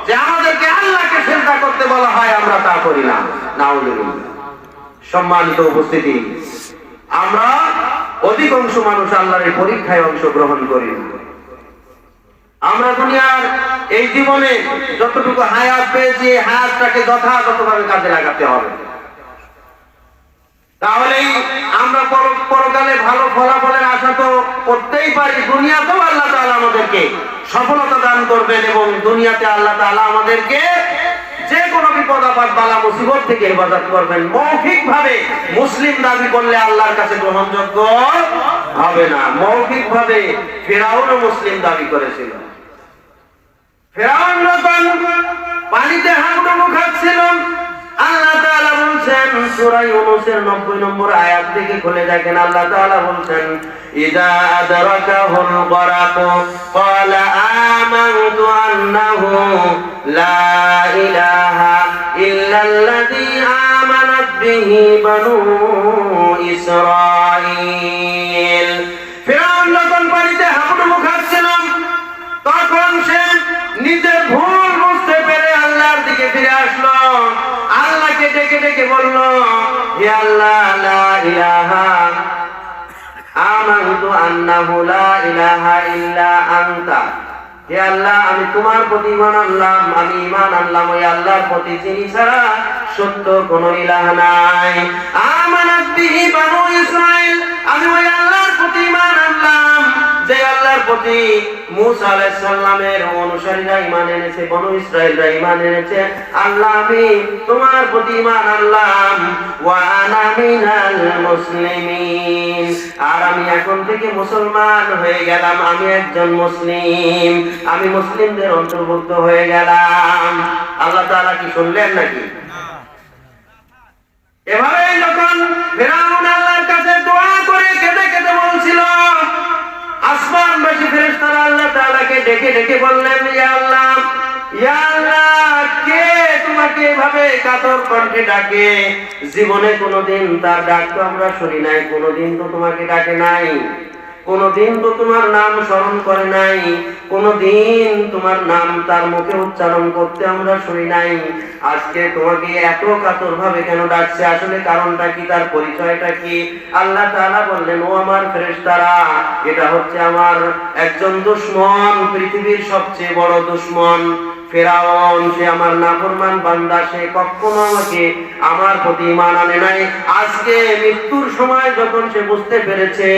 যে আমাদেরকে আল্লাহকে সিজদা করতে বলা হয় আমরা তা করি না। নাউযুবিল্লাহ। সম্মানিত উপস্থিতি, আমরা অধিকাংশ মানুষ আল্লাহর এই পরীক্ষায় অংশগ্রহণ করি। আমরা দুনিয়ার এই জীবনে যতটুকু হায়াত পেয়েছি, হায়াতটাকে যথাযথভাবে কাজে লাগাতে হবে, তাহলেই আমরা পরকালে ভালো ফলাফলের আশা তো করতেই পারি। দুনিয়াতেও আল্লাহ তাআলা আমাদেরকে সফলতা দান করবেন এবং দুনিয়াতে আল্লাহ তাআলা আমাদেরকে যে কোনো বিপদ আপদ বালা মুসিবত থেকে হেফাজত করবেন। মৌখিক ভাবে মুসলিম দাবি করলে আল্লাহর কাছে গ্রহণযোগ্য হবে না। মৌখিক ভাবে ফিরআউনও মুসলিম দাবি করেছিল। ফিরআউন যখন পানিতে হাবুডুবু খাচ্ছিল, আল্লাহ তাআলা বলছেন সূরা ইউনূসের 90 নম্বর আয়াত থেকে খুলে দেখেন, আল্লাহ তাআলা বলছেন ইযা আদরাকাহুল গরাক ক্বালা আমানতু আন্নাহু লা ইলাহা ইল্লাল্লাযী আমানাত বিহি বানু ইসরাঈল। ফিরআউন যখন পানিতে হাবুডুবু খাচ্ছিল, তখন সে নিজের ভুল বুঝতে পেরে আল্লাহর দিকে ফিরে আসলো। আল্লাহকে ডেকে ডেকে বলল, হে আল্লাহ, লা ইলাহা আমানতু আন্নাহু লা ইলাহা ইল্লা আনতা। হে আল্লাহ, আমি তোমার প্রতি ঈমান আনলাম, আমি ঈমান আনলাম ওই আল্লাহর প্রতি যিনি ছাড়া সত্য কোনো ইলাহ নাই। আমানাত বিহি বানু ইসরাঈল, আমি ওই আল্লাহর প্রতি ঈমান আনলাম যে আল্লাহর প্রতি মূসা আলাইহিস সালামের অনুসারীরা ঈমান এনেছে, বনু ইসরাঈলরা ঈমান এনেছে। আল্লাহ, আমি তোমার প্রতি ঈমান আনলাম। ওয়া আনা মিনাল মুসলিমিন, আর আমি এখন থেকে মুসলমান হয়ে গেলাম, আমি একজন মুসলিম, আমি মুসলিমদের অন্তর্ভুক্ত হয়ে গেলাম। আল্লাহ তাআলা কি শুনলেন নাকি? এভাবে যখন ফিরআউন আল্লাহর কাছে দোয়া করে কেঁদে কেঁদে বলছিল, আসমানবাসী ফেরেশতারা আল্লাহ তাআলাকে ডেকে ডেকে বললেন, ইয়া আল্লাহ, ইয়া আল্লাহ, কে তোমাকে এভাবে কাতর কণ্ঠে ডাকে? জীবনে কোনোদিন তার ডাক তো আমরা শুনি নাই, কোনোদিন তো তোমাকে ডাকে নাই, কোনোদিন তো তোমার নাম স্মরণ করে নাই, কোনোদিন তোমার নাম তার মুখে উচ্চারণ করতে আমরা শুনি নাই। আজকে তোমাকে এত কাতর ভাবে কেন ডাকছে? আসলে কারণটা কি, তার পরিচয়টা কি? আল্লাহ তাআলা বললেন, ও আমার ফেরেশতারা, এটা হচ্ছে আমার একজন দুশমন, পৃথিবীর সবচেয়ে বড় দুশমন ফিরআউন। সে আমার নাফরমান বান্দা, সে কখনো আমাকে আমার প্রতি ঈমান আনে নাই। আজকে মৃত্যুর সময় যখন সে বুঝতে পেরেছে,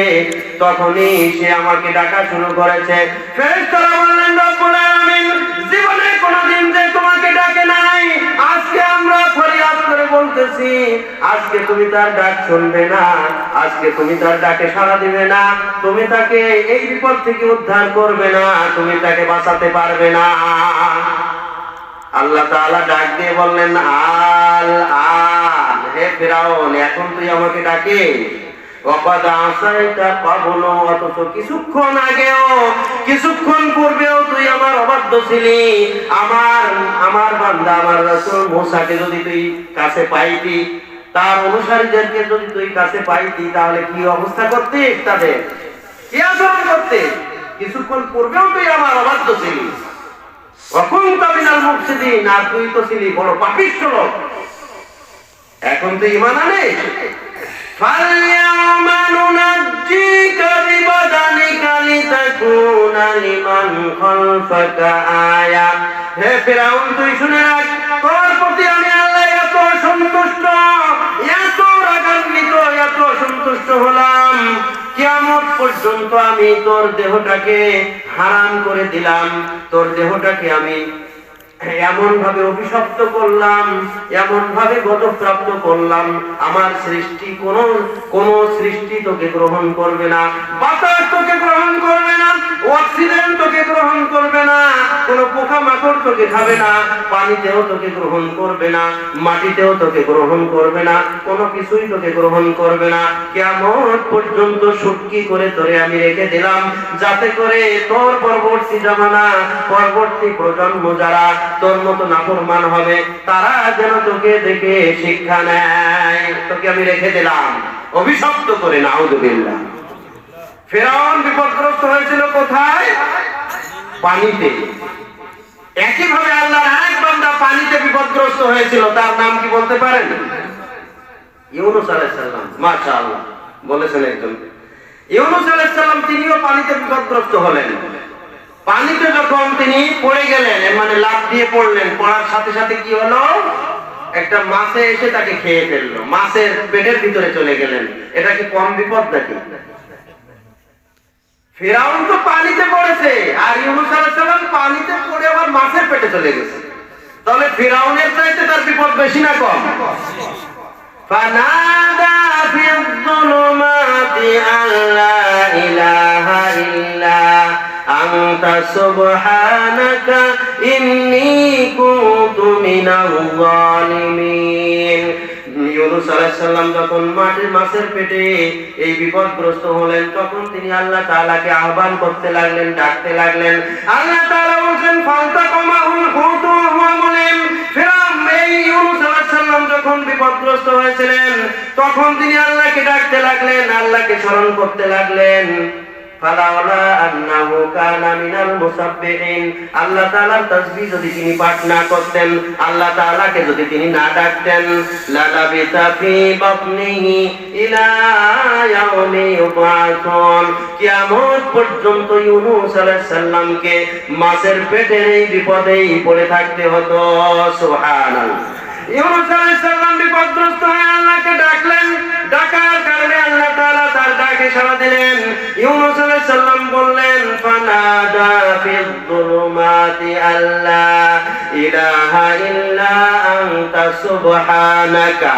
তখনই সে আমাকে ডাকা শুরু করেছে। ফেরেশতারা বললেন, রব্বুল আলামিন, জীবনে কোনোদিন যে তোমাকে ডাকে নাই, আজকে আমরা ফরিয়াদ করে বলতেছি, আজকে তুমি তার ডাক শুনবে না, আজকে তুমি তার ডাকে সাড়া দিবে না, তুমি তাকে এই বিপদ থেকে উদ্ধার করবে না, তুমি তাকে বাঁচাতে পারবে না। আল্লাহ তাআলা ডাক দিয়ে বললেন, আল আন, হে ফিরআউন, এখন তুই আমাকে ডাকে। ওয়াকাদ আসাইতা ক্বাবলু, অথচ কিছুক্ষণ আগেও, কিছুক্ষণ পূর্বেও তুই আমার অবাধ্য ছিলি। আমার বান্দা, আমার রাসূল মূসাকে যদি তুই কাছে পাইতি, তার অনুসারীদেরকে যদি তুই কাছে পাইতি, তাহলে কি অবস্থা করতিস, তাদের কি আচরণ করতিস? কিছুক্ষণ পূর্বেও তুই আমার অবাধ্য ছিলি। ওয়াকুনতা মিনাল মুফসিদিন, আর তুই তো ছিলি বড় পাপিষ্ঠ লোক। এখন তুই ঈমান আনিস। ফালইয়াউমা নুনাজ্জিকা বিবাদানিকা লিতাকুনা লিমান খালফাকা আয়া। হে ফিরআউন, তুই শুনে রাখ, তোর প্রতি আমি আল্লাহ এত সন্তুষ্ট, এত রাগান্বিত, এত সন্তুষ্ট হলাম, কিয়ামত পর্যন্ত আমি তোর দেহটাকে হারাম করে দিলাম, তোর দেহটাকে আমি এমন ভাবে অভিশপ্ত করলাম, এমন ভাবে গজবপ্রাপ্ত করলাম, আমার সৃষ্টি কোন সৃষ্টি তোকে গ্রহণ করবে না, বাতাস তোকে গ্রহণ করবে না, অক্সিজেন তোকে গ্রহণ করবে না, কোন পোকামাকড় তোকে খাবে না, পানিতেও তোকে গ্রহণ করবে না, মাটিতেও তোকে গ্রহণ করবে না, কোনো কিছুই তোকে গ্রহণ করবে না। কিয়ামত পর্যন্ত সুটকি করে তোরে আমি রেখে দিলাম, যাতে করে তোর পরবর্তী জামানা, পরবর্তী প্রজন্ম যারা তোর মতো নাফরমান হবে, তারা যেন তোকে দেখে শিক্ষা নেয়। তোকে আমি রেখে দিলাম অভিশপ্ত করে, নাউযুবিল্লাহ। ফিরআউন বিপদগ্রস্ত হয়েছিল কোথায়? পানিতে। একইভাবে আল্লাহর আরেক বান্দা পানিতে বিপদগ্রস্ত হয়েছিল, তার নাম কি বলতে পারেন? ইউনূস আলাইহিস সালাম। মাশাআল্লাহ, বলেছেন একজন। ইউনূস আলাইহিস সালাম তিনিও পানিতে বিপদগ্রস্ত হলেন। পানিতে যখন তিনি পড়ে গেলেন, মানে লাফ দিয়ে পড়লেন, পড়ার সাথে সাথে কি হলো? একটা মাছে এসে তাকে খেয়ে ফেললো, মাছের পেটের ভিতরে চলে গেলেন। এটা কি কম বিপদ নাকি? ফিরআউন তো পানিতে পড়েছে, আর ইউনূস আলাইহিস সালাম পানিতে পড়ে আবার মাছের পেটে চলে গেছে। তাহলে ফিরআউনের চাইতে তার বিপদ বেশি না কম? ফানাদা ফিয-যুলুমাতি আল্লা ইলাহা ইল্লা আনতা সুবহানাকা ইন্নী কুনতু মিনাল যালিমিন। ইউনূস আলাইহিস সালাম যখন মাছের পেটে এই বিপদগ্রস্ত হলেন, তখন তিনি আল্লাহ তাআলাকে আহ্বান করতে লাগলেন, ডাকতে লাগলেন। আল্লাহ তাআলা বলেন ফালতাকামাহুল হুত ওয়া হুয়া মুলিম। ফিরআউন এই ইউনূস আলাইহিস সালাম যখন বিপদগ্রস্ত হয়েছিলেন, তখন তিনি আল্লাহকে ডাকতে লাগলেন, আল্লাহকে স্মরণ করতে লাগলেন। ফালাউলা আন্নাহু কানা মিনাল মুসাব্বিহিন। আল্লাহ তাআলার তাসবিহ যদি তিনি পাঠ না করতেন, আল্লাহ তাআলাকে যদি তিনি না ডাকতেন, লালাবিতা ফি বাতনিহি ইলা ইয়াউমি ইউবআসুন। কিয়ামত পর্যন্ত ইউনূস আলাইহিস সালামকে মাছের পেটের এই বিপদেই পড়ে থাকতে হতো। সুবহানাল্লাহ। ইউনূস আলাইহিস সালাম বিপদগ্রস্ত হয়ে আল্লাহকে ডাকলেন, ডাকার কারণে আল্লাহ তাআলা তার ডাকে সাড়া দিলেন। ইউনূস আলাইহিস সালাম বললেন ফানাদা ফিজ যুলুমাতি আল্লা ইলাহা ইল্লা আনতা সুবহানাকা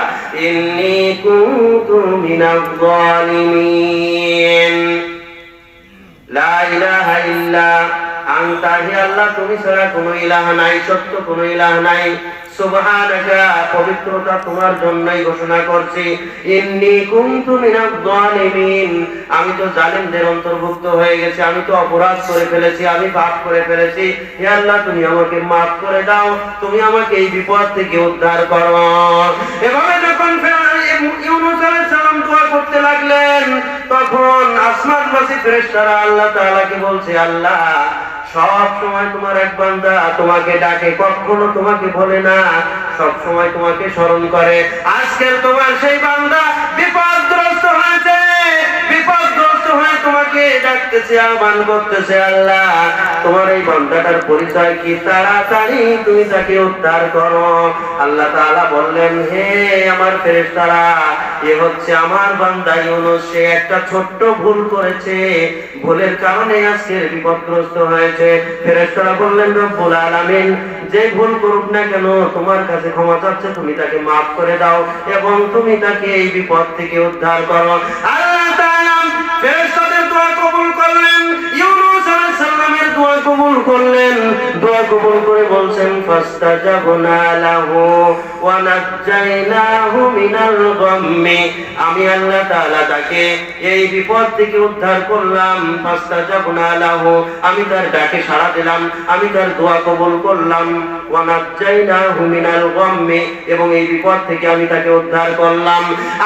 ইন্নী কুনতু মিনাজ যালিমিন। লা ইলাহা ইল্লা আনতা, হে আল্লাহ তুমি ছাড়া কোনো ইলাহ নাই, সত্য কোনো ইলাহ নাই। সুবহানাকা, পবিত্রতা তোমার জন্যই ঘোষণা করছি। ইন্নী কুনতু মিনাজ যালিমিন, আমি তো জালিমদের অন্তর্ভুক্ত হয়ে গেছি, আমি তো অপরাধ করে ফেলেছি, আমি পাপ করে ফেলেছি। হে আল্লাহ তুমি আমাকে মাফ করে দাও, তুমি আমাকে এই বিপদ থেকে উদ্ধার করো। এভাবে যখন ইউনূস আলাইহিস সালাম দোয়া করতে লাগলেন, তখন আসমানবাসী ফেরেশতারা আল্লাহ তাআলাকে বলছে, আল্লাহ সব সময় তোমার এক বান্দা তোমাকে ডাকে, কখনো তোমাকে বলে না, সব সময় তোমাকে স্মরণ করে। আজকের তোমার সেই বান্দা বিপদগ্রস্ত হয়েছে, বিপদগ্রস্ত হয়ে তোমাকে ডাকতেছে, আহ্বান করতেছে। আল্লাহ তোমার এই বান্দাটার পরিচয় কি, তাড়াতাড়ি তুমি তাকে উদ্ধার করো। আল্লাহ তাআলা বললেন, হে আমার ফেরেশতারা, এ হচ্ছে আমার বান্দা ইউনূস, সে একটা ছোট্ট ভুল করেছে, ভুলের কারণে আজকে বিপদগ্রস্ত হয়েছে। ফেরেশতারা বললেন, রব্বুল আলামিন যে ভুল করুক না কেন তোমার কাছে ক্ষমা চাচ্ছে, তুমি তাকে মাফ করে দাও এবং তুমি তাকে এই বিপদ থেকে উদ্ধার করো। আল্লাহ তাআলা ফেরেশতাদের দোয়া কবুল করলেন, ইউনূস আলাইহিস সালামের দোয়া কবুল করলেন। দোয়া কবুল করে বলছেন ফাস্তাজাবনা লাহু ওয়া নাজ্জাইনাহু মিনাল গাম্মি। আমি আল্লাহ তাআলা তাকে এই বিপদ থেকে উদ্ধার করলাম। ফাস্তাজাবনা লাহু, আমি তার ডাকে সাড়া দিলাম, আমি তার দোয়া কবুল করলাম। ওয়া নাজ্জাইনাহু মিনাল গাম্মি, এবং এই বিপদ থেকে আমি তাকে উদ্ধার করলাম।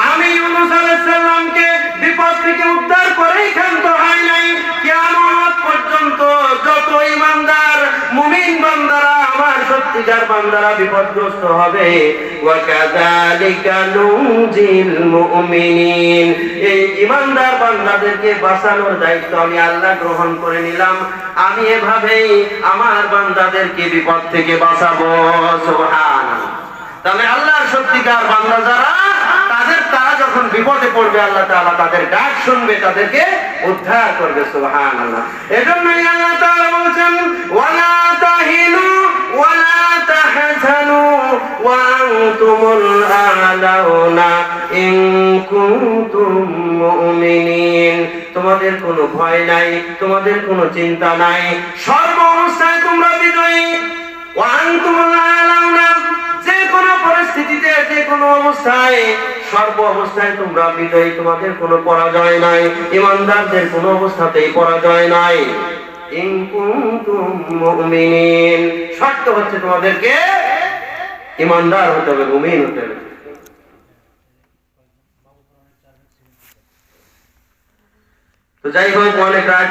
আমি ইউনূস আলাইহিস সালামকে বিপদ থেকে উদ্ধার করেই ক্ষান্ত হয় নাই। কিয়ামত পর্যন্ত যত ঈমানদার মুমিন বান্দারা, আমার সত্যিকার বান্দারা বিপদগ্রস্ত হবে, ওয়া কাযালিকা নুজিল মুমিনিন, এই ঈমানদার বান্দাদেরকে বাঁচানোর দায়িত্ব আমি আল্লাহ গ্রহণ করে নিলাম। আমি এভাবেই আমার বান্দাদেরকে বিপদ থেকে বাঁচাবো। সুবহানাল্লাহ। তাহলে আল্লাহর সত্যিকার বান্দা যারা, তারা যখন বিপদে পড়বে আল্লাহ তাআলা তাদের ডাক শুনবে, তাদেরকে উদ্ধার করবে। সুবহানাল্লাহ। এজন্যই আল্লাহ তাআলা বলেন, ওয়ালা তাহিনু ওয়ালা তাহজানু ওয়া আনতুমুল আ'লাউনা ইন কুনতুম মুমিনিন। তোমাদের কোনো ভয় নাই, তোমাদের কোনো চিন্তা নাই, সর্ব অবস্থায় তোমরা বিজয়ী। ওয়া আনতুমুল আ'লাউনা, যে কোনো পরিস্থিতিতে, যে কোনো অবস্থায়, সর্ব অবস্থায় তোমরা বিজয়ী, তোমাদের কোনো পরাজয় নাই, ঈমানদারদের কোনো অবস্থাতেই পরাজয় নাই। ইন কুনতুম মুমিনিন, শর্ত হচ্ছে তোমাদেরকে ঈমানদার হতে হবে, মুমিন হতে হবে। তো যাই হোক, অনেক রাত